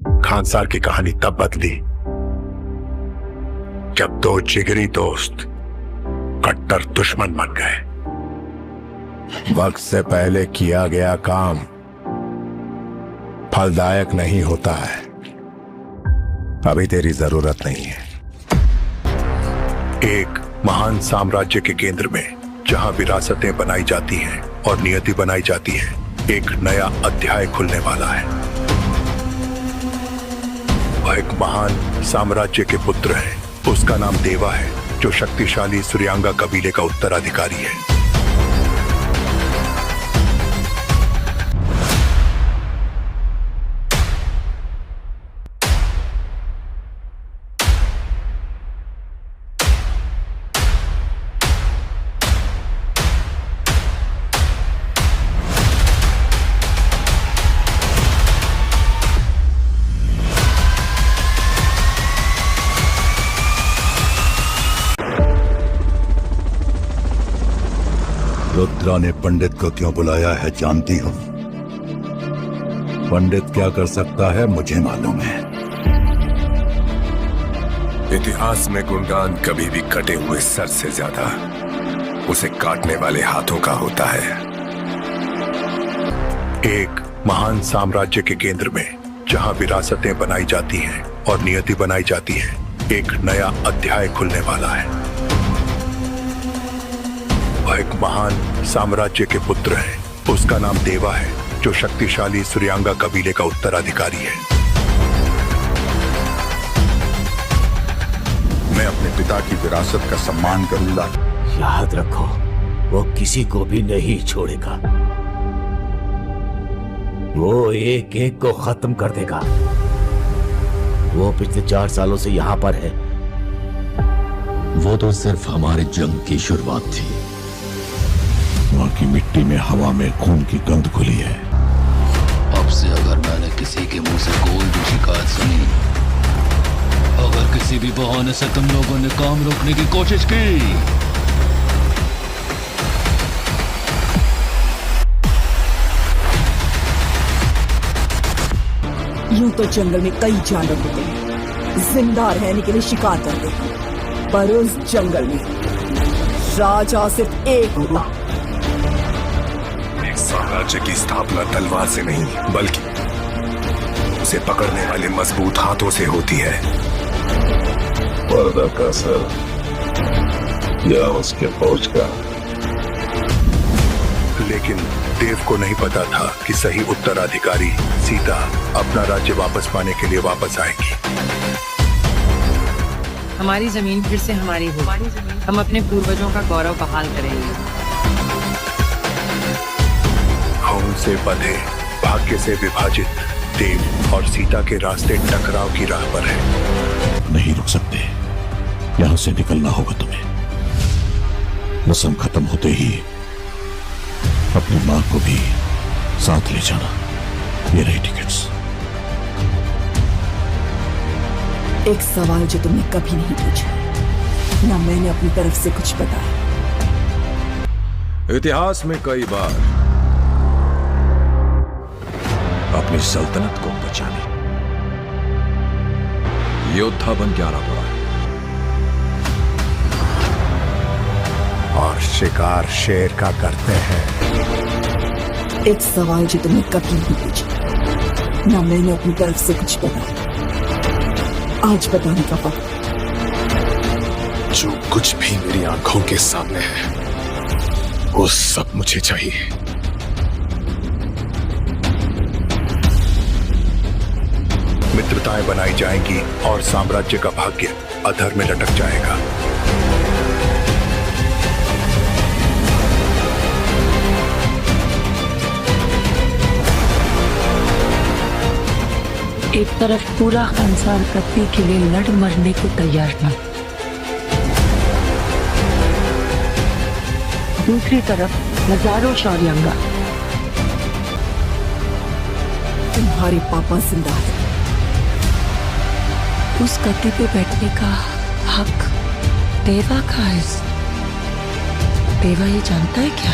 खानसार की कहानी तब बदली जब दो जिगरी दोस्त कट्टर दुश्मन बन गए। वक्त से पहले किया गया काम फलदायक नहीं होता है। अभी तेरी जरूरत नहीं है। एक महान साम्राज्य के केंद्र में जहां विरासतें बनाई जाती हैं और नियति बनाई जाती है, एक नया अध्याय खुलने वाला है। वह एक महान साम्राज्य के पुत्र है। उसका नाम देवा है, जो शक्तिशाली सूर्यांगा कबीले का उत्तराधिकारी है। रुद्रा ने पंडित को क्यों बुलाया है जानती हो? पंडित क्या कर सकता है मुझे मालूम है। इतिहास में गुणगान कभी भी कटे हुए सर से ज्यादा उसे काटने वाले हाथों का होता है। एक महान साम्राज्य के केंद्र में जहां विरासतें बनाई जाती हैं और नियति बनाई जाती है, एक नया अध्याय खुलने वाला है। वह एक महान साम्राज्य के पुत्र है। उसका नाम देवा है, जो शक्तिशाली सूर्यांगा कबीले का उत्तराधिकारी है। मैं अपने पिता की विरासत का सम्मान करूंगा। याद रखो, वो किसी को भी नहीं छोड़ेगा। वो एक एक को खत्म कर देगा। वो पिछले 4 सालों से यहाँ पर है। वो तो सिर्फ हमारी जंग की शुरुआत थी। वहाँ की मिट्टी में, हवा में खून की गंध खुली है। अब से अगर मैंने किसी के मुंह से कोई भी शिकायत सुनी, अगर किसी भी बहाने से तुम लोगों ने काम रोकने की कोशिश की, यूं तो जंगल में कई जानवर होते हैं, जिंदा रहने के लिए शिकार करते हैं, पर उस जंगल में राजा सिर्फ एक होता। एक साम्राज्य की स्थापना तलवार से नहीं, बल्कि उसे पकड़ने वाले मजबूत हाथों से होती है। पर्दा का सर या उसके फौज का। लेकिन देव को नहीं पता था कि सही उत्तराधिकारी सीता अपना राज्य वापस पाने के लिए वापस आएगी। हमारी जमीन फिर से हमारी होगी। हम अपने पूर्वजों का गौरव बहाल करेंगे। खून से बंधे, भाग्य से विभाजित देव और सीता के रास्ते टकराव की राह पर है। नहीं रुक सकते, यहां से निकलना होगा तुम्हें। मौसम खत्म होते ही अपनी मां को भी साथ ले जाना। ये रही टिकट्स। एक सवाल जो तुमने कभी नहीं पूछा, ना मैंने अपनी तरफ से कुछ बताया। इतिहास में कई बार अपनी सल्तनत को बचाने योद्धा बन के आना पड़ा है। और शिकार शेर का करते हैं। एक सवाल जो तुमने कभी नहीं पूछा, ना मैंने अपनी तरफ से कुछ बताया। आज बताने का वक्त। जो कुछ भी मेरी आंखों के सामने है, वो सब मुझे चाहिए। मित्रताएं बनाई जाएंगी और साम्राज्य का भाग्य अधर में लटक जाएगा। एक तरफ पूरा खानसार पृथ्वी के लिए लड़ मरने को तैयार था, दूसरी तरफ हजारों शौर्यांगा। तुम्हारे पापा जिंदा है। उस गद्दी पे बैठने का हक देवा का है। देवा ये जानता है क्या?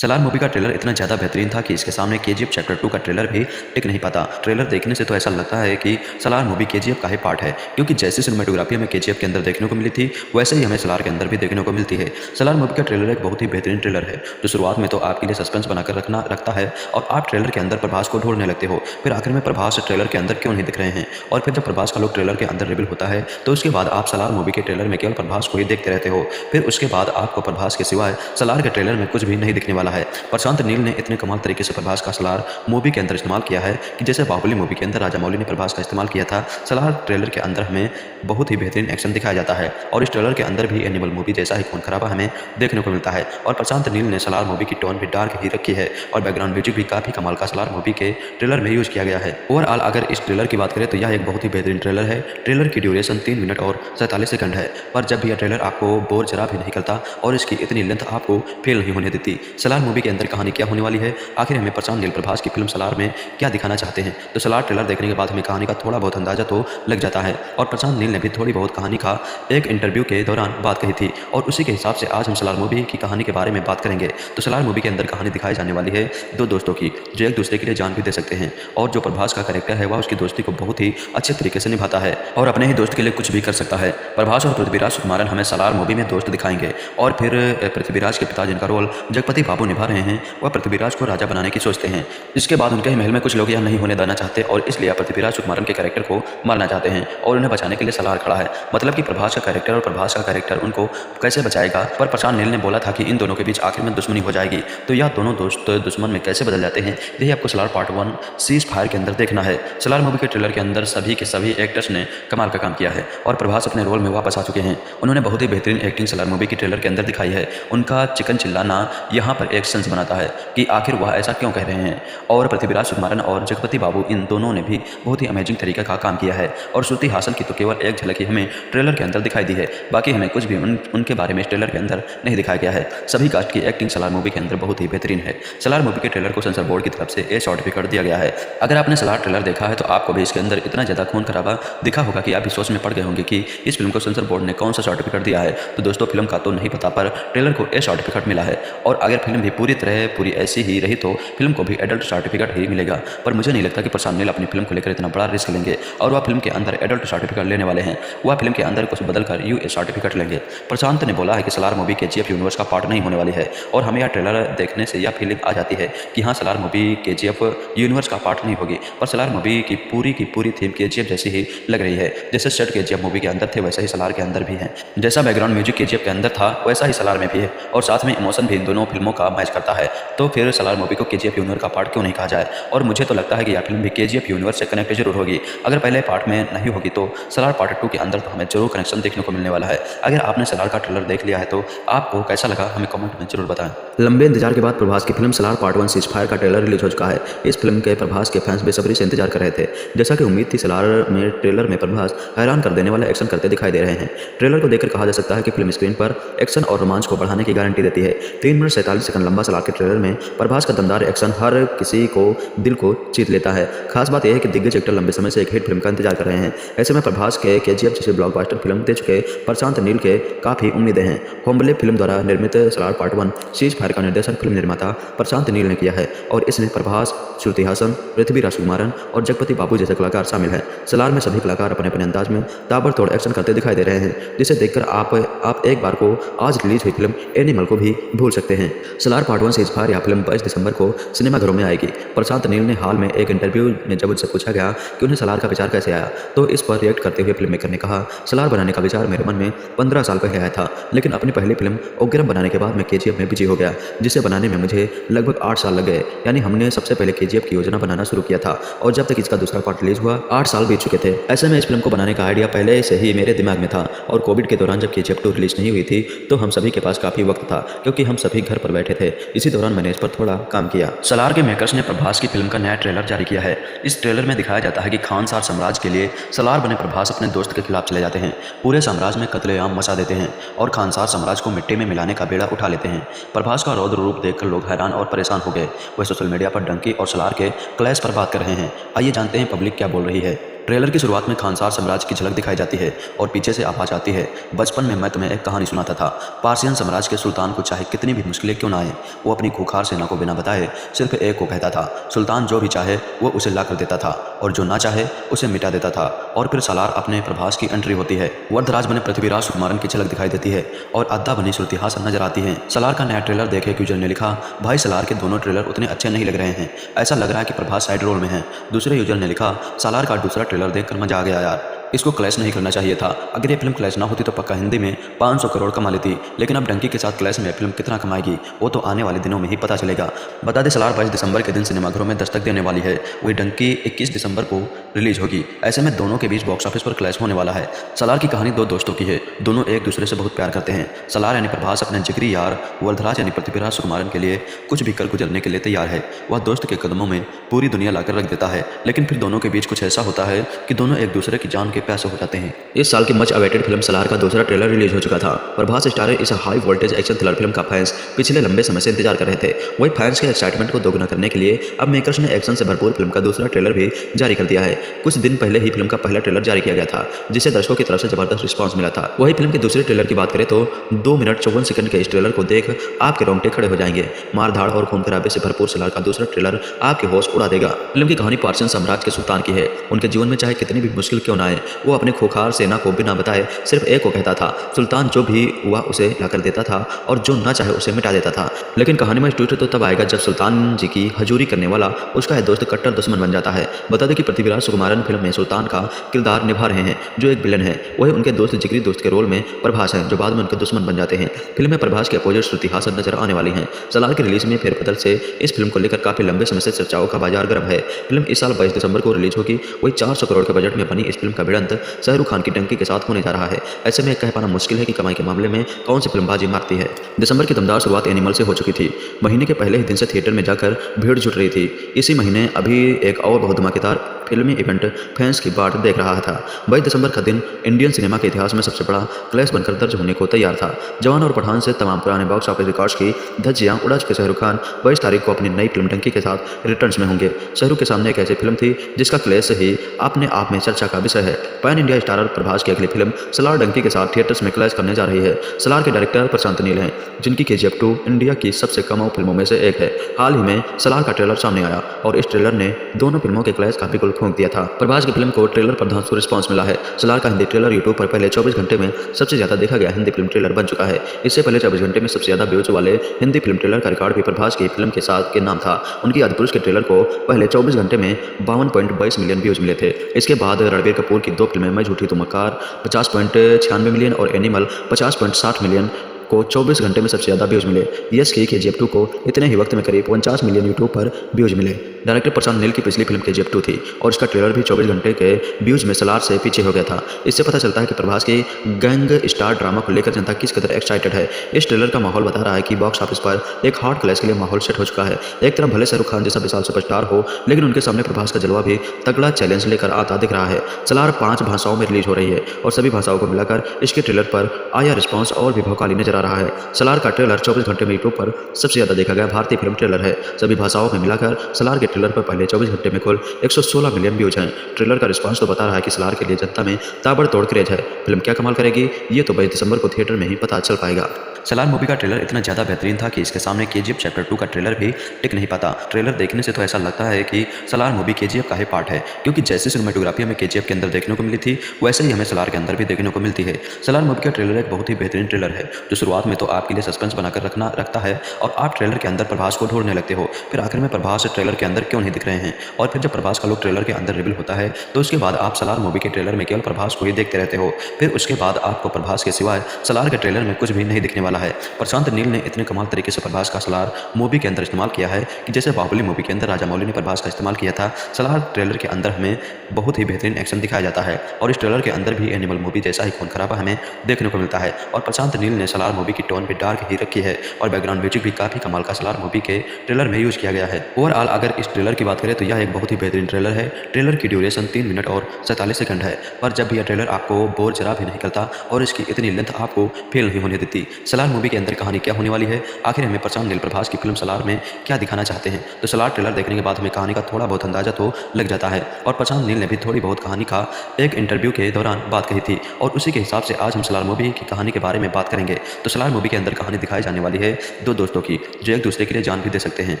सलार मूवी का ट्रेलर इतना ज़्यादा बेहतरीन था कि इसके सामने केजीएफ चैप्टर 2 का ट्रेलर भी टिक नहीं पाता। ट्रेलर देखने से तो ऐसा लगता है कि सलार मूवी केजीएफ का ही पार्ट है, क्योंकि जैसी सिनेमेटोग्राफी हमें केजीएफ के अंदर देखने को मिली थी वैसे ही हमें सलार के अंदर भी देखने को मिलती है। सलार मूवी का ट्रेलर एक बहुत ही बेहतरीन ट्रेलर है, जो शुरुआत में तो आपके लिए सस्पेंस बनाकर रखता है और आप ट्रेलर के अंदर प्रभास को ढूंढने लगते हो। फिर आखिर में प्रभास ट्रेलर के अंदर क्यों नहीं दिख रहे हैं, और फिर जब प्रभास का लोग ट्रेलर के अंदर रिवील होता है तो उसके बाद आप सलार मूवी के ट्रेलर में केवल प्रभास को ही देखते रहते हो। फिर उसके बाद आपको प्रभास के सिवाय सलार के ट्रेलर में कुछ भी नहीं दिखने वाला है। प्रशांत नील ने इतने कमाल तरीके से प्रभास का सलार मूवी के अंदर इस्तेमाल किया है कि जैसे बाहुबली मूवी के अंदर राजामौली ने प्रभास का इस्तेमाल किया था, सलार ट्रेलर के अंदर हमें बहुत ही बेहतरीन एक्शन दिखाया जाता है और इस ट्रेलर के अंदर भी एनिमल मूवी जैसा ही खून खराबा हमें देखने को मिलता है। और प्रशांत नील ने सलार मूवी की टोन भी डार्क ही रखी है और बैकग्राउंड म्यूजिक भी काफी कमाल का सलार मूवी के ट्रेलर में यूज किया गया है। ओवरऑल अगर इस ट्रेलर की बात करें तो यह एक बहुत ही बेहतरीन ट्रेलर है। ट्रेलर की ड्यूरेशन 3 मिनट और 47 सेकंड है, पर जब भी यह ट्रेलर आपको बोर जरा भी नहीं करता और इसकी इतनी लेंथ आपको फेल नहीं होने देती। सलार मूवी के अंदर कहानी क्या होने वाली है, आखिर हमें प्रशांत नील प्रभास की फिल्म सलार में क्या दिखाना चाहते हैं, तो सलार ट्रेलर देखने के बाद हमें कहानी का थोड़ा बहुत अंदाजा तो लग जाता है। और प्रशांत नील ने भी थोड़ी बहुत कहानी का एक इंटरव्यू के दौरान बात कही थी और उसी के हिसाब से आज हम सलार मूवी की कहानी के बारे में बात करेंगे। तो सलार मूवी के अंदर कहानी दिखाई जाने वाली है दो दोस्तों की, जो एक दूसरे के लिए जान भी दे सकते हैं और जो प्रभास का कैरेक्टर है वह उसकी दोस्ती को बहुत ही अच्छे तरीके से निभाता है और अपने ही दोस्त के लिए कुछ भी कर सकता है। प्रभास और पृथ्वीराज सुकुमारन हमें सलार मूवी में दोस्त दिखाएंगे और फिर पृथ्वीराज के पिता जिनका रोल जगपति बाबू निभा रहे हैं वह पृथ्वीराज को राजा बनाने की सोचते हैं। इसके बाद उनके महल में कुछ लोग यह नहीं होने देना चाहते और इसलिए पृथ्वीराज सुकुमारन के कैरेक्टर को मारना चाहते हैं और उन्हें बचाने के लिए सलार खड़ा है। मतलब कि प्रभास का कैरेक्टर और प्रभास का कैरेक्टर उनको कैसे बचाएगा, पर प्रशांत नील ने बोला था कि इन दोनों के बीच आखिर में दुश्मनी हो जाएगी, तो यह दोनों दोस्त दुश्मन में कैसे बदल जाते हैं यही आपको सलार पार्ट 1 सीज फायर के अंदर देखना है। सलार मूवी के ट्रेलर के अंदर सभी के सभी एक्टर्स ने कमाल का काम किया है और प्रभास अपने रोल में वापस आ चुके हैं। उन्होंने बहुत ही बेहतरीन एक्टिंग सलार मूवी की ट्रेलर के अंदर दिखाई है। उनका चिकन चिल्लाना यहाँ पर एक सेंस बनाता है कि आखिर वह ऐसा क्यों कह रहे हैं। और पृथ्वीराज सुकुमारन और जगपति बाबू इन दोनों ने भी बहुत ही अमेजिंग तरीके का काम किया है और श्रुति हासन की तो केवल एक झलक ही हमें ट्रेलर के अंदर दिखाई दी है, बाकी हमें कुछ भी उनके बारे में ट्रेलर के अंदर नहीं दिखाया गया है। सभी कास्ट की एक्टिंग सलार मूवी के अंदर बहुत ही बेहतरीन है। सलार मूवी के ट्रेलर को सेंसर बोर्ड की तरफ से ए सर्टिफिकेट दिया गया है। अगर आपने सलार ट्रेलर देखा है तो आपको भी इसके अंदर इतना ज़्यादा खून खराबा दिखा होगा कि आप भी सोच में पड़ गए होंगे कि इस फिल्म को सेंसर बोर्ड ने कौन सा सर्टिफिकेट दिया है। तो दोस्तों फिल्म का तो नहीं पता, पर ट्रेलर को ए सर्टिफिकेट मिला है और अगर फिल्म भी पूरी ऐसी ही रही तो फिल्म को भी एडल्ट सर्टिफिकेट ही मिलेगा। पर मुझे नहीं लगता कि प्रशांत नील अपनी फिल्म को लेकर इतना बड़ा रिस्क लेंगे और वह फिल्म के अंदर एडल्ट सर्टिफिकेट लेने वाले हैं। वह फिल्म के अंदर कुछ बदलकर यूए सर्टिफिकेट लेंगे। प्रशांत ने बोला है कि सलार मूवी केजीएफ यूनिवर्स का पार्ट नहीं होने वाली है और हमें यह ट्रेलर देखने से यह फीलिंग आ जाती है कि हाँ सलार मूवी केजीएफ यूनिवर्स का पार्ट नहीं होगी, पर सलार मूवी की पूरी थीम केजीएफ जैसी ही लग रही है। जैसे सेट केजीएफ मूवी के अंदर थे वैसा ही सलार के अंदर भी है, जैसा बैकग्राउंड म्यूजिक केजीएफ के अंदर था वैसा ही सलार में भी है और साथ में इमोशन भी इन दोनों फिल्मों का मैच करता है। तो फिर सलार मूवी को केजीएफ यूनिवर्स का पार्ट क्यों नहीं कहा जाए। और मुझे तो लगता है कि यह फिल्म भी केजीएफ यूनिवर्स से कनेक्ट जरूर होगी। अगर पहले पार्ट में नहीं होगी तो सलार पार्ट 2 के अंदर तो हमें जरूर कनेक्शन देखने को मिलने वाला है। अगर आपने सलार का ट्रेलर देख लिया है तो आपको कैसा लगा हमें कमेंट में जरूर बताएं। लंबे इंतजार के बाद प्रभास की film Salaar part 1 cease fire का ट्रेलर रिलीज हो चुका है। इस फिल्म के प्रभास के फैंस बेसब्री से इंतजार कर रहे थे। जैसा कि उम्मीद थी सलार में ट्रेलर में प्रभास हैरान कर देने वाला एक्शन करते दिखाई दे रहे हैं। ट्रेलर को देखकर कहा जा सकता है कि फिल्म स्क्रीन पर एक्शन और रोमांच को बढ़ाने की गारंटी देती है। 3 मिनट 47 सेकंड लंबा सलार के ट्रेलर में प्रभास का दमदार एक्शन हर किसी को दिल को जीत लेता है। खास बात यह है कि दिग्गज एक्टर लंबे समय से एक हिट फिल्म का इंतजार कर रहे हैं। ऐसे में प्रभास के केजीएफ जैसे ब्लॉकबस्टर फिल्म दे चुके प्रशांत नील के काफी उम्मीदें हैं। होम्बले फिल्म द्वारा निर्मित सलार पार्ट 1 सीज फायर का निर्देशन फिल्म निर्माता प्रशांत नील ने किया है और इसमें प्रभास, श्रुति हासन, पृथ्वीराज सुकुमारन और जगपति बाबू जैसे कलाकार शामिल हैं। सलार में सभी कलाकार अपने अपने अंदाज में ताबड़तोड़ एक्शन करते दिखाई दे रहे हैं, जिसे देखकर आप एक बार को आज रिलीज हुई फिल्म एनिमल को भी भूल सकते हैं। सलार पार्ट 1 सीज फायर यह फिल्म 22 दिसंबर को सिनेमाघरों में आएगी। प्रशांत नील ने हाल में एक इंटरव्यू में जब उनसे पूछा गया कि उन्हें सलार का विचार कैसे आया तो इस पर रिएक्ट करते हुए फिल्म मेकर ने कहा, सलार बनाने का विचार मेरे मन में 15 साल पहले आया था, लेकिन अपनी पहली फिल्म उग्रम बनाने के बाद मैं केजीएफ में बिजी हो गया, जिसे बनाने में मुझे लगभग 8 साल लग गए। यानी हमने सबसे पहले केजीएफ की योजना बनाना शुरू किया था और जब तक इसका दूसरा पार्ट रिलीज हुआ 8 साल बीत चुके थे। ऐसे में इस फिल्म को बनाने का आइडिया पहले से ही मेरे दिमाग में था और कोविड के दौरान जब केजीएफ 2 रिलीज नहीं हुई थी तो हम सभी के पास काफी वक्त था क्योंकि हम सभी घर पर बैठे थे। इसी दौरान मैंने इस पर थोड़ा काम किया। सलार के मेकर्स ने प्रभास की फिल्म का नया ट्रेलर जारी किया है। इस ट्रेलर में दिखाया जाता है कि खानसार साम्राज्य के लिए सलार बने प्रभास अपने दोस्त के खिलाफ चले जाते हैं, पूरे साम्राज्य में कत्लेआम मचा देते हैं और खानसार साम्राज्य को मिट्टी में मिलाने का बेड़ा उठा लेते हैं। प्रभास का रौद्र रूप देखकर लोग हैरान और परेशान हो गए। वह सोशल मीडिया पर डंकी और सलार के क्लैश पर बात कर रहे हैं। आइए जानते हैं पब्लिक क्या बोल रही है। ट्रेलर की शुरुआत में खानसार साम्राज्य की झलक दिखाई जाती है और पीछे से आवाज आती है, बचपन में मैं तुम्हें एक कहानी सुनाता था। पार्सियन साम्राज्य के सुल्तान को चाहे कितनी भी मुश्किलें क्यों ना आए, वो अपनी खूंखार सेना को बिना बताए सिर्फ एक को कहता था। सुल्तान जो भी चाहे वो उसे ला कर देता था और जो ना चाहे उसे मिटा देता था। और फिर सालार अपने प्रभास की एंट्री होती है। वर्धराज बने पृथ्वीराज सुकुमारन की झलक दिखाई देती है और अद्दा बनी श्रुति हासन नजर आती है। सालार का नया ट्रेलर देखे यूजर ने लिखा, भाई सालार के दोनों ट्रेलर उतने अच्छे नहीं लग रहे हैं, ऐसा लग रहा है कि प्रभास साइड रोल में है। दूसरे यूजर ने लिखा, सालार का दूसरा ट्रेलर देखकर मजा आ गया यार, इसको क्लैश नहीं करना चाहिए था। अगर ये फिल्म क्लैश ना होती तो पक्का हिंदी में 500 करोड़ कमा लेती, लेकिन अब डंकी के साथ क्लैश में फिल्म कितना कमाएगी वो तो आने वाले दिनों में ही पता चलेगा। बता दें सालार 22 दिसंबर के दिन सिनेमाघरों में दस्तक देने वाली है। वही डंकी 21 दिसंबर को रिलीज होगी। ऐसे में दोनों के बीच बॉक्स ऑफिस पर क्लैश होने वाला है। सालार की कहानी दो दोस्तों की है, दोनों एक दूसरे से बहुत प्यार करते हैं। सालार यानी प्रभास अपने जिगरी यार वर्धराज यानी पृथ्वीराज सुकुमारन के लिए कुछ भी कर गुजरने के लिए तैयार है। वह दोस्त के कदमों में पूरी दुनिया लाकर रख देता है, लेकिन फिर दोनों के बीच कुछ ऐसा होता है कि दोनों एक दूसरे की जान के प्यासे हो जाते हैं। इस साल की मच अवेटेड फिल्म सालार का दूसरा ट्रेलर रिलीज हो चुका था। प्रभास स्टार इस high voltage action thriller film का फैंस पिछले लंबे समय से इंतजार कर रहे थे। वही फैंस के एक्साइटमेंट को दोगुना करने के लिए अब मेकर्स ने एक्शन से भरपूर फिल्म का दूसरा ट्रेलर भी जारी कर दिया है। कुछ दिन पहले ही फिल्म का पहला ट्रेलर जारी किया गया था, जिसे दर्शकों की तरफ से जबरदस्त रिस्पॉन्स मिला था। वही फिल्म के दूसरे ट्रेलर की बात करें तो 2 मिनट 54 सेकंड के इस ट्रेलर को देख आपके रोंगटे खड़े हो जाएंगे। मारधाड़ और खून खराबे से भरपूर सालार का दूसरा ट्रेलर आपके होश उड़ा देगा। फिल्म की कहानी पार्सियन साम्राज्य के सुल्तान की है। उनके जीवन में चाहे कितनी भी मुश्किल क्यों ना आए, वो अपने खूंखार सेना को बिना बताए सिर्फ एक को कहता था। सुल्तान जो भी हुआ उसे ला कर देता था और जो ना चाहे उसे मिटा देता था। लेकिन कहानी में ट्विस्ट तो तब आएगा जब सुल्तान जी की हजूरी करने वाला उसका है दोस्त कट्टर दुश्मन बन जाता है। बता दें कि पृथ्वीराज सुकुमारन फिल्म में सुल्तान का किरदार निभा रहे हैं, जो एक विलन है। वही उनके दोस्त जिगरी दोस्त के रोल में प्रभास है, जो बाद में उनके दुश्मन बन जाते हैं। फिल्म में प्रभास के अपोजिट श्रुति हासन नजर आने वाली हैं। सालार की रिलीज में फेरबदल से इस फिल्म को लेकर काफी लंबे समय से चर्चाओं का बाजार गर्म है। फिल्म इस साल 22 दिसंबर को रिलीज होगी। वही 400 करोड़ के बजट में बनी इस फिल्म का भिड़ंत शाहरुख खान की डंकी के साथ होने जा रहा है। ऐसे में कह पाना मुश्किल है कि कमाई के मामले में कौन सी फिल्म बाजी मारती है। दिसंबर की दमदार शुरुआत एनिमल से हो चुकी थी। महीने के पहले ही दिन से थिएटर में जाकर भीड़ जुट रही थी। इसी महीने अभी एक और बहुत धमाकेदार फिल्मी इवेंट फैंस की बाट देख रहा था। 22 दिसंबर का दिन इंडियन सिनेमा के इतिहास में सबसे बड़ा क्लैश बनकर दर्ज होने को तैयार था। जवान और पठान से तमाम पुराने बॉक्स ऑफिस रिकॉर्ड्स की धज्जियां उड़ा चुके शाहरुख खान 22 तारीख को अपनी नई फिल्म डंकी के साथ रिटर्न्स में होंगे। शाहरुख के सामने एक ऐसी फिल्म थी जिसका क्लैश ही अपने आप में चर्चा का विषय है। पैन इंडिया स्टारर प्रभास की अगली फिल्म सालार डंकी के साथ थिएटर्स में क्लैश करने जा रही है। सालार के डायरेक्टर प्रशांत नील हैं, जिनकी KGF 2 इंडिया की सबसे कमाऊ फिल्मों में से एक है। हाल ही में सालार का ट्रेलर सामने आया और इस ट्रेलर ने दोनों फिल्मों के क्लैश का बिल्कुल फूंक दिया था। प्रभास की फिल्म को ट्रेलर पर धांसू रिस्पांस मिला है। सालार का हिंदी ट्रेलर यूट्यूब पर पहले 24 घंटे में सबसे ज्यादा देखा गया हिंदी फिल्म ट्रेलर बन चुका है। इससे पहले 24 घंटे में सबसे ज्यादा व्यूज वाले हिंदी फिल्म ट्रेलर का रिकॉर्ड भी प्रभास की फिल्म के साथ के नाम था। उनकी आदिपुरुष के ट्रेलर को पहले 24 घंटे में 52.22 मिलियन व्यूज मिले थे। इसके बाद रणबीर कपूर की 2 फिल्में मैं झूठी तुम मक्कार 50.96 मिलियन और एनिमल 50.60 मिलियन को 24 घंटे में सबसे ज़्यादा व्यूज मिले। यस की KGF 2 को इतने ही वक्त में करीब 49 मिलियन यूट्यूब पर व्यूज मिले। डायरेक्टर प्रशांत नील की पिछली फिल्म KGF 2 थी और इसका ट्रेलर भी 24 घंटे के व्यूज में सालार से पीछे हो गया था। इससे पता चलता है कि प्रभास की गैंग स्टार ड्रामा को लेकर जनता किस कदर एक्साइटेड है। इस ट्रेलर का माहौल बता रहा है कि बॉक्स ऑफिस पर एक हार्ड क्लैश के लिए माहौल सेट हो चुका है। एक तरफ भले शाहरुख खान जैसा विशाल सुपरस्टार हो, लेकिन उनके सामने प्रभास का जलवा भी तगड़ा चैलेंज लेकर आता दिख रहा है। सालार 5 भाषाओं में रिलीज हो रही है और सभी भाषाओं को मिलाकर इसके ट्रेलर पर आया रिस्पॉन्स और भी भौकाली नजर आ रहा है। सालार का ट्रेलर 24 घंटे में यूट्यूब पर सबसे ज्यादा देखा गया भारतीय फिल्म ट्रेलर है। सभी भाषाओं में मिलाकर सालार के ट्रेलर पर पहले 24 घंटे में कुल 116 मिलियन व्यूज हैं। ट्रेलर का रिस्पांस तो बता रहा है कि सालार के लिए जनता में ताबड़तोड़ क्रेज है। फिल्म क्या कमाल करेगी ये तो 22 दिसंबर को थिएटर में ही पता चल पाएगा। सालार मूवी का ट्रेलर इतना ज़्यादा बेहतरीन था कि इसके सामने KGF चैप्टर 2 का ट्रेलर भी टिक नहीं पाता। ट्रेलर देखने से तो ऐसा लगता है कि सालार मूवी KGF का ही पार्ट है, क्योंकि जैसे सिनेमेटोग्राफी हमें KGF के अंदर देखने को मिली थी वैसे ही हमें सालार के अंदर भी देखने को मिलती है। सालार मूवी का ट्रेलर एक बहुत ही बेहतरीन ट्रेलर है, जो शुरुआत में तो आपके लिए सस्पेंस बनाकर रखता है और आप ट्रेलर के अंदर प्रभास को ढूंढने लगते हो। फिर आखिर में प्रभास ट्रेलर के अंदर क्यों नहीं दिख रहे हैं, और फिर जब प्रभास का लुक ट्रेलर के अंदर रिवील होता है तो उसके बाद आप सालार मूवी के ट्रेलर में केवल प्रभास को ही देखते रहते हो। फिर उसके बाद आपको प्रभास के सिवाय सालार के ट्रेलर में कुछ भी नहीं दिखने वाला है। प्रशांत नील ने इतने कमाल तरीके से प्रभास का सालार मूवी के अंदर इस्तेमाल किया है कि जैसे बाहुबली मूवी के अंदर राजा मौली ने प्रभास का इस्तेमाल किया था, सालार ट्रेलर के अंदर हमें बहुत ही बेहतरीन एक्शन दिखाया जाता है और इस ट्रेलर के अंदर भी एनिमल मूवी जैसा ही खून खराबा हमें देखने को मिलता है। और प्रशांत नील ने सालार मूवी की टोन भी डार्क ही रखी है और बैकग्राउंड म्यूजिक भी काफी कमाल का सालार मूवी के ट्रेलर में यूज किया गया है। ओवरऑल अगर इस ट्रेलर की बात करें तो यह एक बहुत ही बेहतरीन ट्रेलर है। ट्रेलर की ड्यूरेशन 3 मिनट और 47 सेकंड है, पर जब भी यह ट्रेलर आपको बोर जरा भी नहीं करता और इसकी इतनी लेंथ आपको फील नहीं होने देती। सालार सलार मूवी के अंदर कहानी क्या होने वाली है, आखिर हमें प्रशांत नील प्रभास की फिल्म सलार में क्या दिखाना चाहते हैं। तो सलार ट्रेलर देखने के बाद हमें कहानी का थोड़ा बहुत अंदाजा तो लग जाता है और प्रशांत नील ने भी थोड़ी बहुत कहानी का एक इंटरव्यू के दौरान बात कही थी और उसी के हिसाब से आज हम सलार मूवी की कहानी के बारे में बात करेंगे। तो सलार मूवी के अंदर कहानी दिखाई जाने वाली है दो दोस्तों की जो एक दूसरे के लिए जान भी दे सकते हैं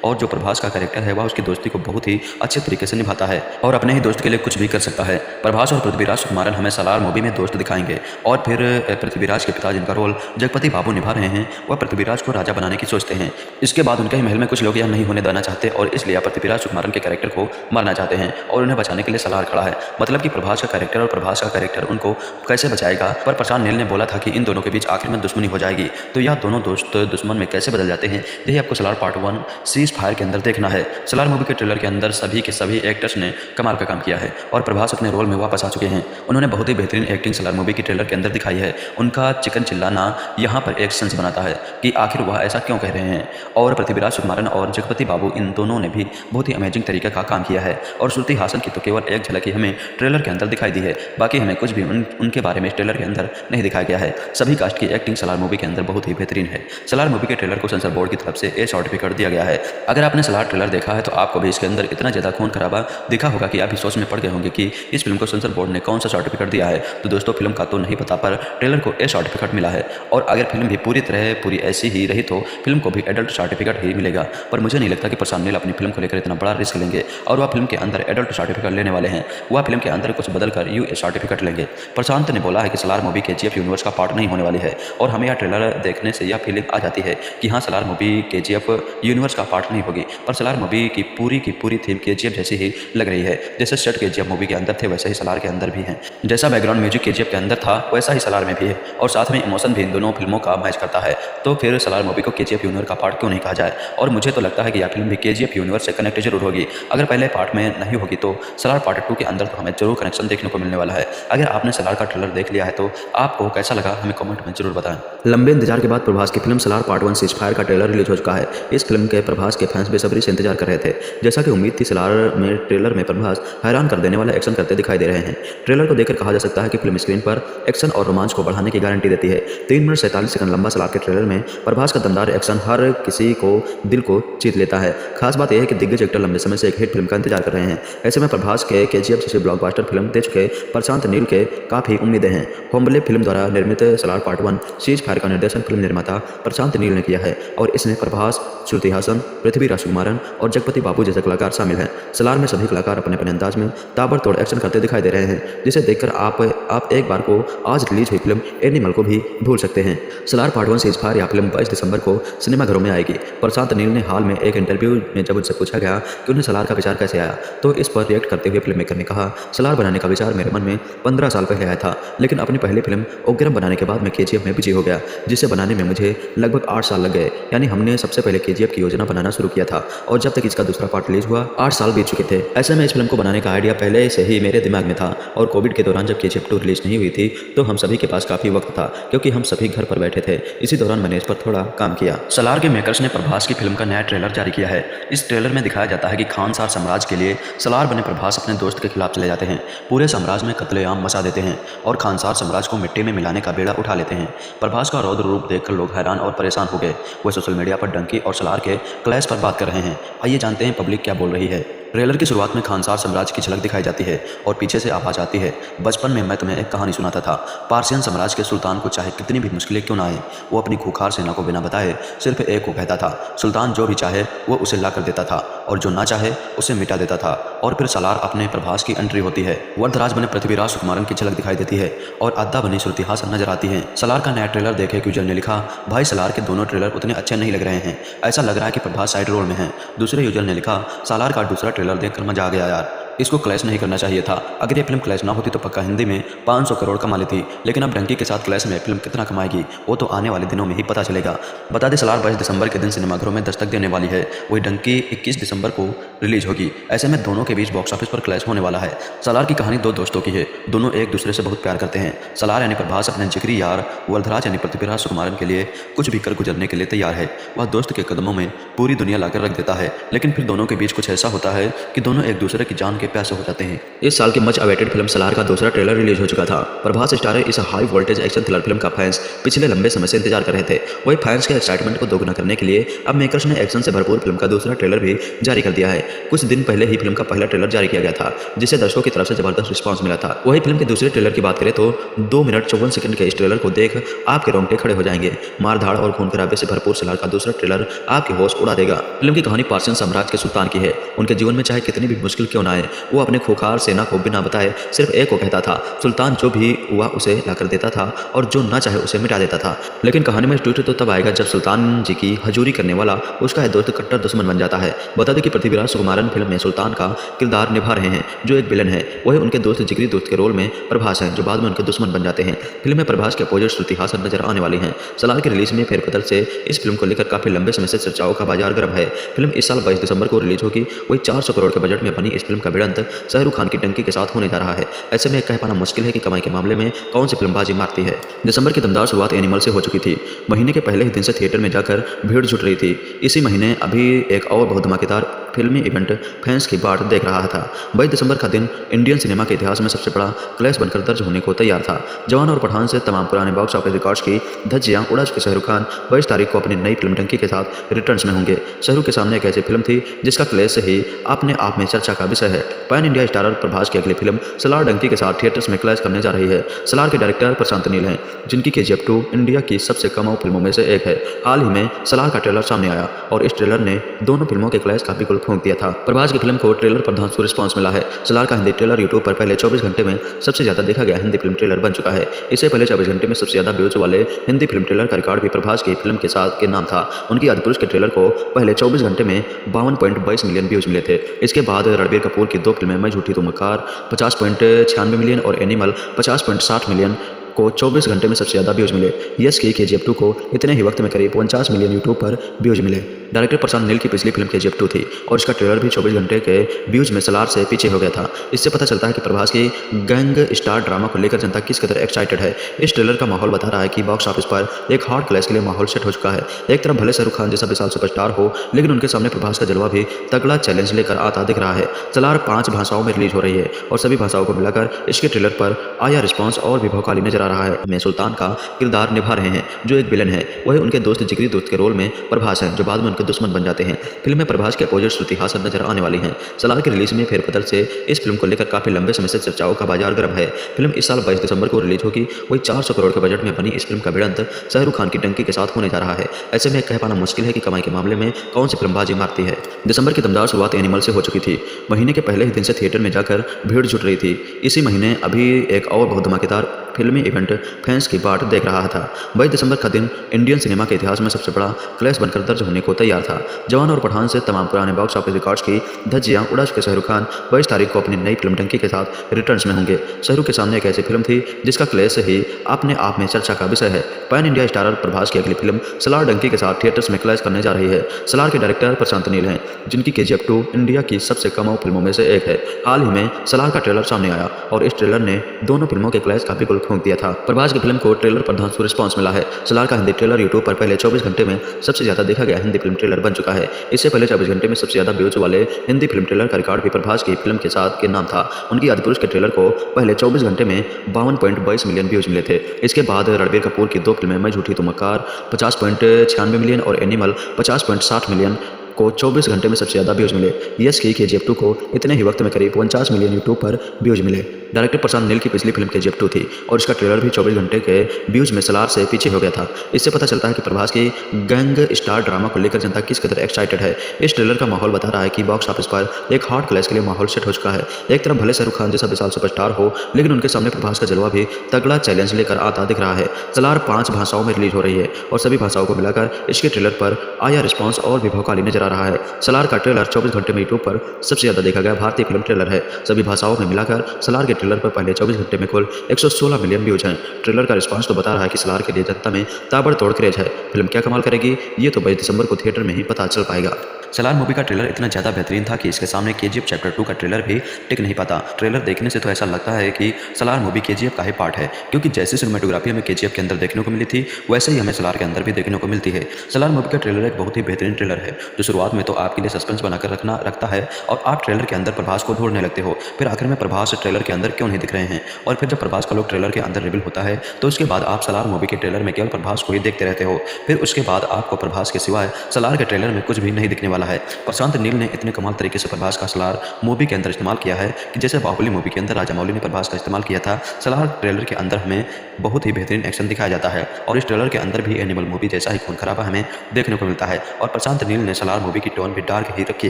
और जो प्रभास का कैरेक्टर है वह उसकी दोस्ती को बहुत ही अच्छे तरीके से निभाता है और अपने ही दोस्त के लिए कुछ भी कर सकता है। प्रभास और पृथ्वीराज सुकुमारन हमें सलार मूवी में दोस्त दिखाएंगे और फिर पृथ्वीराज के पिता जिनका रोल जगपति बाबू निभा रहे हैं वह पृथ्वीराज को राजा बनाने की सोचते हैं। इसके बाद उनके महल में कुछ लोग यह नहीं होने देना चाहते और इसलिए पृथ्वीराज सुकुमारन के कैरेक्टर को मारना चाहते हैं और उन्हें बचाने के लिए सलार खड़ा है। मतलब कि प्रभास का कैरेक्टर और प्रभास का कैरेक्टर उनको कैसे बचाएगा, पर प्रशांत नील ने बोला था कि इन दोनों के बीच आखिर में दुश्मनी हो जाएगी। तो यह दोनों दोस्त दुश्मन में कैसे बदल जाते हैं यही आपको सलार पार्ट 1 सीज फायर के अंदर देखना है। सलार मूवी के ट्रेलर के अंदर सभी के सभी एक्टर्स ने कमाल का काम किया है और प्रभास अपने रोल में वापस आ चुके हैं। उन्होंने बहुत ही बेहतरीन एक्टिंग सलार मूवी की ट्रेलर के अंदर दिखाई है। उनका चिकन चिल्लाना यहाँ पर एक सेंस बनाता है कि आखिर वह ऐसा क्यों कह रहे हैं और पृथ्वीराज सुकुमारन और जगपति बाबू इन दोनों ने भी बहुत ही अमेजिंग तरीके का काम किया है और श्रुति हासन की तो केवल एक झलक ही हमें ट्रेलर के अंदर दिखाई दी है, बाकी हमें कुछ भी उनके बारे में ट्रेलर के अंदर नहीं दिखाया गया है। सभी कास्ट की एक्टिंग सलार मूवी के अंदर बहुत ही बेहतरीन है। सलार मूवी के ट्रेलर को सेंसर बोर्ड की तरफ से ए सर्टिफिकेट दिया गया है। अगर आपने सलार ट्रेलर देखा है तो आपको भी इसके अंदर इतना ज़्यादा खून खराबा दिखा होगा कि आप भी सोच में पड़ गए होंगे कि इस फिल्म को सेंसर बोर्ड ने कौन सा सर्टिफिकेट दिया है। तो दोस्तों फिल्म का तो नहीं पता, पर ट्रेलर को ए सर्टिफिकेट मिला है और अगर फिल्म भी पूरी ऐसी ही रही तो फिल्म को भी एडल्ट सर्टिफिकेट ही मिलेगा। पर मुझे नहीं लगता कि प्रशांत नील अपनी फिल्म को लेकर इतना बड़ा रिस्क लेंगे और वह फिल्म के अंदर एडल्ट सर्टिफिकेट लेने वाले हैं। वह फिल्म के अंदर कुछ बदल कर यूए सर्टिफिकेट लेंगे। प्रशांत ने बोला है कि सलार मूवी केजीएफ यूनिवर्स का पार्ट नहीं होने वाली है और हमें यह ट्रेलर देखने से यह फीलिंग आ जाती है कि हाँ सलार मूवी केजीएफ यूनिवर्स का पार्ट नहीं होगी, पर सलार मूवी की पूरी थीम केजीएफ जैसी ही लग रही है। जैसे सेट केजीएफ मूवी के अंदर थे वैसे ही सलार के अंदर भी हैं। जैसा बैकग्राउंड म्यूजिक केजीएफ के अंदर था वैसा ही सलार में भी है और साथ में इमोशन भी इन दोनों फिल्मों का मैच करता है। तो फिर सलार मूवी को केजीएफ यूनिवर्स का पार्ट क्यों नहीं कहा जाए। और मुझे तो लगता है कि यह फिल्म भी केजीएफ यूनिवर्स से कनेक्ट जरूर होगी। अगर पहले पार्ट में नहीं होगी तो सलार पार्ट 2 के अंदर तो हमें जरूर कनेक्शन देखने को मिलने वाला है। अगर आपने सलार का ट्रेलर देख लिया है तो आपको कैसा लगा हमें कमेंट में जरूर बताएं। लंबे इंतजार के बाद प्रभास की film Salaar part 1 cease fire का ट्रेलर रिलीज हो चुका है। इस फिल्म के प्रभास के फैंस बेसब्री से इंतजार कर रहे थे। जैसा कि उम्मीद थी सलार में ट्रेलर में प्रभास हैरान कर देने वाला एक्शन करते दिखाई दे रहे हैं। ट्रेलर को देखकर कहा जा सकता है कि फिल्म स्क्रीन पर एक्शन और रोमांच को बढ़ाने की गारंटी देती है। 3 मिनट 47 सेकंड लंबा सलार के ट्रेलर में प्रभास का दमदार एक्शन हर किसी को दिल को जीत लेता है। खास बात यह है कि दिग्गज एक्टर लंबे समय से एक हिट फिल्म का इंतजार कर रहे हैं। ऐसे में प्रभास के केजीएफ जैसे ब्लॉकबस्टर फिल्म दे चुके प्रशांत नील के काफी उम्मीदें हैं। होमबले फिल्म द्वारा निर्मित सलार पार्ट 1 सीज फायर का निर्देशन फिल्म निर्माता प्रशांत नील ने किया है और इसमें प्रभास, श्रुति हासन, पृथ्वीराज सुकुमारन और जगपति बाबू जैसे कलाकार शामिल हैं। सलार में सभी कलाकार अपने अपने अंदाज में ताबड़तोड़ एक्शन करते दिखाई दे रहे हैं, जिसे देखकर आप एक बार को आज रिलीज हुई फिल्म एनिमल को भी भूल सकते हैं। सलार पार्ट 1 सीज फायर यह फिल्म 22 दिसंबर को सिनेमाघरों में आएगी। प्रशांत नील ने हाल में एक इंटरव्यू में जब उनसे पूछा गया कि उन्हें सलार का विचार कैसे आया तो इस पर रिएक्ट करते हुए फिल्म मेकर ने कहा, सलार बनाने का विचार मेरे मन में 15 साल पहले आया था, लेकिन अपनी पहली फिल्म उग्रम बनाने के बाद मैं केजीएफ में बिजी हो गया, जिसे बनाने में मुझे लगभग 8 साल लग गए। यानी हमने सबसे पहले केजीएफ की योजना बनाना शुरू किया था और जब तक इसका दूसरा पार्ट रिलीज हुआ 8 साल बीत चुके थे। ऐसे में इस फिल्म को बनाने का आइडिया पहले से ही मेरे दिमाग में था और कोविड के दौरान जब केजीएफ 2 रिलीज नहीं हुई थी तो हम सभी के पास काफी वक्त था क्योंकि हम सभी घर पर बैठे थे। इसी दौरान मैंने इस पर थोड़ा काम किया। सलार के मेकर्स ने प्रभास की फिल्म का नया ट्रेलर जारी किया है। इस ट्रेलर में दिखाया जाता है कि खानसार साम्राज्य के लिए सलार बने प्रभास अपने दोस्त के खिलाफ चले जाते हैं, पूरे साम्राज्य में कत्लेआम मचा देते हैं और खानसार साम्राज्य को मिट्टी में मिलाने का बेड़ा उठा लेते हैं। प्रभास का रौद्र रूप देखकर लोग हैरान और परेशान हो गए। वह सोशल मीडिया पर डंकी और सलार के क्लैश पर बात कर रहे हैं। आइए जानते हैं पब्लिक क्या बोल रही है। ट्रेलर की शुरुआत में खानसार साम्राज्य की झलक दिखाई जाती है और पीछे से आवाज आती है, बचपन में मैं तुम्हें एक कहानी सुनाता था। पार्सियन साम्राज्य के सुल्तान को चाहे कितनी भी मुश्किलें क्यों ना आए, वो अपनी खूंखार सेना को बिना बताए सिर्फ एक को कहता था। सुल्तान जो भी चाहे वो उसे ला कर देता था और जो ना चाहे उसे मिटा देता था। और फिर सलार अपने प्रभास की एंट्री होती है। वर्धराज बने पृथ्वीराज सुकुमारन की झलक दिखाई देती है और अद्दा बनी श्रुति हासन नजर आती है। सलार का नया ट्रेलर देखे एक यूजर ने लिखा, भाई सलार के दोनों ट्रेलर उतने अच्छे नहीं लग रहे हैं, ऐसा लग रहा है कि प्रभास साइड रोल में है। दूसरे यूजर ने लिखा, सलार का दूसरा ट्रेलर देखकर मजा आ गया यार, इसको क्लैश नहीं करना चाहिए था। अगर ये फिल्म क्लैश ना होती तो पक्का हिंदी में 500 करोड़ कमा लेती, लेकिन अब डंकी के साथ क्लैश में फिल्म कितना कमाएगी वो तो आने वाले दिनों में ही पता चलेगा। बता दें सलार 22 दिसंबर के दिन सिनेमाघरों में दस्तक देने वाली है, वही डंकी 21 दिसंबर को रिलीज होगी। ऐसे में दोनों के बीच बॉक्स ऑफिस पर क्लैश होने वाला है। सलार की कहानी दो दोस्तों की है, दोनों एक दूसरे से बहुत प्यार करते हैं। सलार यानी प्रभास अपने जिगरी यार वर्धराज यानी पृथ्वीराज सुकुमारन के लिए कुछ भी कर गुजरने के लिए तैयार है। वह दोस्त के कदमों में पूरी दुनिया लाकर रख देता है, लेकिन फिर दोनों के बीच कुछ ऐसा होता है कि दोनों एक दूसरे की जान के के प्यासे हो जाते हैं। इस साल की मच अवेटेड फिल्म सलार का दूसरा ट्रेलर रिलीज हो चुका था। प्रभास स्टार इस high voltage action thriller film का फैंस पिछले लंबे समय से इंतजार कर रहे थे। वही फैंस के एक्साइटमेंट को दोगुना करने के लिए अब मेकर्स ने एक्शन से भरपूर फिल्म का दूसरा ट्रेलर भी जारी कर दिया है। कुछ दिन पहले ही फिल्म का पहला ट्रेलर जारी किया गया था, जिसे दर्शकों की तरफ से जबरदस्त रिस्पॉन्स मिला था। वही फिल्म के दूसरे ट्रेलर की बात करें तो 2 मिनट 54 सेकंड के इस ट्रेलर को देख आपके रोंगटे खड़े हो जाएंगे। मारधाड़ और खून खराबे से भरपूर सलार का दूसरा ट्रेलर आपकी होश उड़ा देगा। फिल्म की कहानी पार्सियन साम्राज्य के सुल्तान की है। उनके जीवन में चाहे कितनी भी मुश्किल क्यों ना आए, वो अपने खूंखार सेना को बिना बताए सिर्फ एक को कहता था। सुल्तान जो भी हुआ उसे लाकर देता था और जो ना चाहे उसे मिटा देता था। लेकिन कहानी में ट्विस्ट तो तब आएगा जब सुल्तान जी की हजूरी करने वाला उसका दोस्त कट्टर दुश्मन बन जाता है। बता दें कि पृथ्वीराज सुकुमारन फिल्म में सुल्तान का किरदार निभा रहे हैं, जो एक विलन है। वही उनके दोस्त जिगरी दोस्त के रोल में प्रभास हैं, जो बाद में उनके दुश्मन बन जाते हैं। फिल्म में प्रभास के अपोजिट श्रुति हासन नजर आने वाली हैं। सलार की रिलीज में फेरबदल से इस फिल्म को लेकर काफी लंबे समय से चर्चाओं का बाजार गर्म है। फिल्म इस साल 22 दिसंबर को रिलीज होगी। वही 400 करोड़ के बजट में बनी इस फिल्म का भिड़ंत शाहरुख खान की टंकी के साथ होने जा रहा है। ऐसे में कह पाना मुश्किल है कि कमाई के मामले में कौन सी फिल्म बाजी मारती है। दिसंबर की दमदार शुरुआत एनिमल से हो चुकी थी। महीने के पहले ही दिन से थिएटर में जाकर भीड़ जुट रही थी। इसी महीने अभी एक और बहुत धमाकेदार फिल्मी इवेंट फैंस की बाट देख रहा था। 22 दिसंबर का दिन इंडियन सिनेमा के इतिहास में सबसे बड़ा क्लैश बनकर दर्ज होने को तैयार था। जवान और पठान से तमाम पुराने बॉक्स ऑफिस रिकॉर्ड्स की धज्जियां उड़ा चुके शाहरुख खान 22 तारीख को अपनी नई फिल्म टंकी के साथ रिटर्न्स में होंगे। शाहरुख के सामने एक ऐसी फिल्म थी जिसका क्लैश ही अपने आप में चर्चा का विषय है। पैन इंडिया स्टारर प्रभास की अगली फिल्म सलार डंकी के साथ थिएटर्स में क्लैश करने जा रही है। सलार के डायरेक्टर प्रशांत नील हैं, जिनकी KGF 2 इंडिया की सबसे कमाऊ फिल्मों में से एक है। हाल ही में सलार का ट्रेलर सामने आया और इस ट्रेलर ने दोनों फिल्मों के क्लैश का बिल्कुल फूंक दिया था। प्रभास की फिल्म को ट्रेलर पर धांसू रिस्पांस मिला है। सलार का हिंदी ट्रेलर यूट्यूब पर पहले 24 घंटे में सबसे ज्यादा देखा गया हिंदी फिल्म ट्रेलर बन चुका है। इससे पहले 24 घंटे में सबसे ज्यादा व्यूज वाले हिंदी फिल्म ट्रेलर का रिकॉर्ड भी प्रभास की फिल्म के साथ के नाम था। उनकी आदिपुरुष के ट्रेलर को पहले 24 घंटे में 52.22 मिलियन व्यूज मिले थे। इसके बाद रणबीर कपूर की 2 फिल्में मैं झूठी तो मकार 50.96 मिलियन और एनिमल 50.60 मिलियन को 24 घंटे में सबसे ज़्यादा व्यूज मिले। यस की KGF 2 को इतने ही वक्त में करीब 49 मिलियन यूट्यूब पर व्यूज मिले। डायरेक्टर प्रशांत नील की पिछली फिल्म KGF 2 थी और इसका ट्रेलर भी 24 घंटे के व्यूज में सलार से पीछे हो गया था। इससे पता चलता है कि प्रभास की गैंग स्टार ड्रामा को लेकर जनता किस कदर एक्साइटेड है। इस ट्रेलर का माहौल बता रहा है कि बॉक्स ऑफिस पर एक हार्ड क्लैश के लिए माहौल सेट हो चुका है। एक तरफ भले शाहरुख खान जैसा विशाल सुपरस्टार हो, लेकिन उनके सामने प्रभास का जलवा भी तगड़ा चैलेंज लेकर आता दिख रहा है। सलार 5 भाषाओं में रिलीज हो रही है और सभी भाषाओं को मिलाकर इसके ट्रेलर पर आया रिस्पॉन्स और भी भौकाली नजर आ रहा है। मैं सुल्तान का किरदार निभा रहे हैं, जो एक विलन है। वही उनके दोस्त जिगरी दोस्त के रोल में प्रभास हैं, जो बाद में उनके दुश्मन बन जाते हैं। फिल्म में प्रभास के अपोजिट श्रुति हासन नजर आने वाली हैं। सलार की रिलीज में फेरबदल से इस फिल्म को लेकर काफी लंबे समय से चर्चाओं का बाजार गर्म है। फिल्म इस साल 22 दिसंबर को रिलीज होगी। वही 400 करोड़ के बजट में बनी इस फिल्म का भिड़ंत शाहरुख खान की टंकी के साथ होने जा रहा है। ऐसे में कह पाना मुश्किल है कि कमाई के मामले में कौन सी फिल्म बाजी मारती है। दिसंबर की दमदार शुरुआत एनिमल से हो चुकी थी। महीने के पहले ही दिन से थिएटर में जाकर भीड़ जुट रही थी। इसी महीने अभी एक और बहुत धमाकेदार फिल्मी इवेंट फैंस की बाट देख रहा था। 22 दिसंबर का दिन इंडियन सिनेमा के इतिहास में सबसे बड़ा क्लैश बनकर दर्ज होने को तैयार था। जवान और पठान से तमाम पुराने बॉक्स ऑफिस रिकॉर्ड्स की धज्जियां उड़ा चुके शाहरुख खान 22 तारीख को अपनी नई फिल्म टंकी के साथ रिटर्न्स में होंगे। शाहरुख के सामने एक ऐसी फिल्म थी जिसका क्लैश ही अपने आप में चर्चा का विषय है। पैन इंडिया स्टारर प्रभास की अगली फिल्म सलार डंकी के साथ थिएटर्स में क्लैश करने जा रही है। सलार के डायरेक्टर प्रशांत नील हैं, जिनकी KGF 2 इंडिया की सबसे कमाऊ फिल्मों में से एक है। हाल ही में सलार का ट्रेलर सामने आया और इस ट्रेलर ने दोनों फिल्मों के क्लैश का बिल्कुल फूंक दिया था। प्रभास की फिल्म को ट्रेलर पर धांसू रिस्पॉन्स मिला है। सलार का हिंदी ट्रेलर यूट्यूब पर पहले 24 घंटे में सबसे ज्यादा देखा गया हिंदी फिल्म ट्रेलर बन चुका है। इससे पहले 24 घंटे में सबसे ज्यादा व्यूज वाले हिंदी फिल्म ट्रेलर का रिकॉर्ड भी प्रभास की फिल्म के साथ के नाम था। उनकी आदिपुरुष के ट्रेलर को पहले 24 घंटे में 52.22 मिलियन व्यूज मिले थे। इसके बाद रणबीर कपूर की 2 फिल्में मैं झूठी तो मकार 50.96 मिलियन और एनिमल 50.60 मिलियन को 24 घंटे में सबसे ज़्यादा व्यूज मिले। यस की KGF 2 को इतने ही वक्त में करीब 49 मिलियन यूट्यूब पर व्यूज मिले। डायरेक्टर प्रशांत नील की पिछली फिल्म KGF 2 थी और इसका ट्रेलर भी 24 घंटे के व्यूज में सलार से पीछे हो गया था। इससे पता चलता है कि प्रभास की गैंग स्टार ड्रामा को लेकर जनता किस कदर एक्साइटेड है। इस ट्रेलर का माहौल बता रहा है कि बॉक्स ऑफिस पर एक हार्ड क्लैश के लिए माहौल सेट हो चुका है। एक तरफ भले शाहरुख खान जैसा विशाल सुपरस्टार हो, लेकिन उनके सामने प्रभास का जलवा भी तगड़ा चैलेंज लेकर आता दिख रहा है। सलार 5 भाषाओं में रिलीज हो रही है और सभी भाषाओं को मिलाकर इसके ट्रेलर पर आया रिस्पॉन्स और भी भौकाली नजर आ रहा है। सलार का ट्रेलर 24 घंटे में यूट्यूब पर सबसे ज्यादा देखा गया भारतीय फिल्म ट्रेलर है। सभी भाषाओं में मिलाकर सलार के ट्रेलर पर पहले 24 घंटे में कुल 116 मिलियन व्यूज हैं। ट्रेलर का रिस्पांस तो बता रहा है कि सलार के लिए जनता में ताबड़तोड़ क्रेज है। फिल्म क्या कमाल करेगी, ये तो 22 दिसंबर को थिएटर में ही पता चल पाएगा। सलार मूवी का ट्रेलर इतना ज़्यादा बेहतरीन था कि इसके सामने केजीएफ चैप्टर 2 का ट्रेलर भी टिक नहीं पाता। ट्रेलर देखने से तो ऐसा लगता है कि सलार मूवी केजीएफ का ही पार्ट है, क्योंकि जैसी सिनेमेटोग्राफी हमें केजीएफ के अंदर देखने को मिली थी वैसे ही हमें सलार के अंदर भी देखने को मिलती है। सलार मूवी का ट्रेलर एक बहुत ही बेहतरीन ट्रेलर है, जो शुरुआत में तो आपके लिए सस्पेंस बनाकर रखता है और आप ट्रेलर के अंदर प्रभास को ढूंढने लगते हो। फिर आखिर में प्रभास ट्रेलर के अंदर क्यों नहीं दिख रहे हैं, और फिर जब प्रभास का लोग ट्रेलर के अंदर रिवील होता है तो उसके बाद आप सलार मूवी के ट्रेलर में केवल प्रभास को ही देखते रहते हो। फिर उसके बाद आपको प्रभास के सिवाय सलार के ट्रेलर में कुछ भी नहीं दिखने वाला है। प्रशांत नील ने इतने कमाल तरीके से प्रभास का सलार मूवी के अंदर इस्तेमाल किया है कि जैसे बाहुबली मूवी के अंदर राजा मौली ने प्रभास का इस्तेमाल किया था, सलार ट्रेलर के अंदर हमें बहुत ही बेहतरीन एक्शन दिखाया जाता है और इस ट्रेलर के अंदर भी एनिमल मूवी जैसा ही खून खराबा हमें देखने को मिलता है। और प्रशांत नील ने सलार मूवी की टोन भी डार्क ही रखी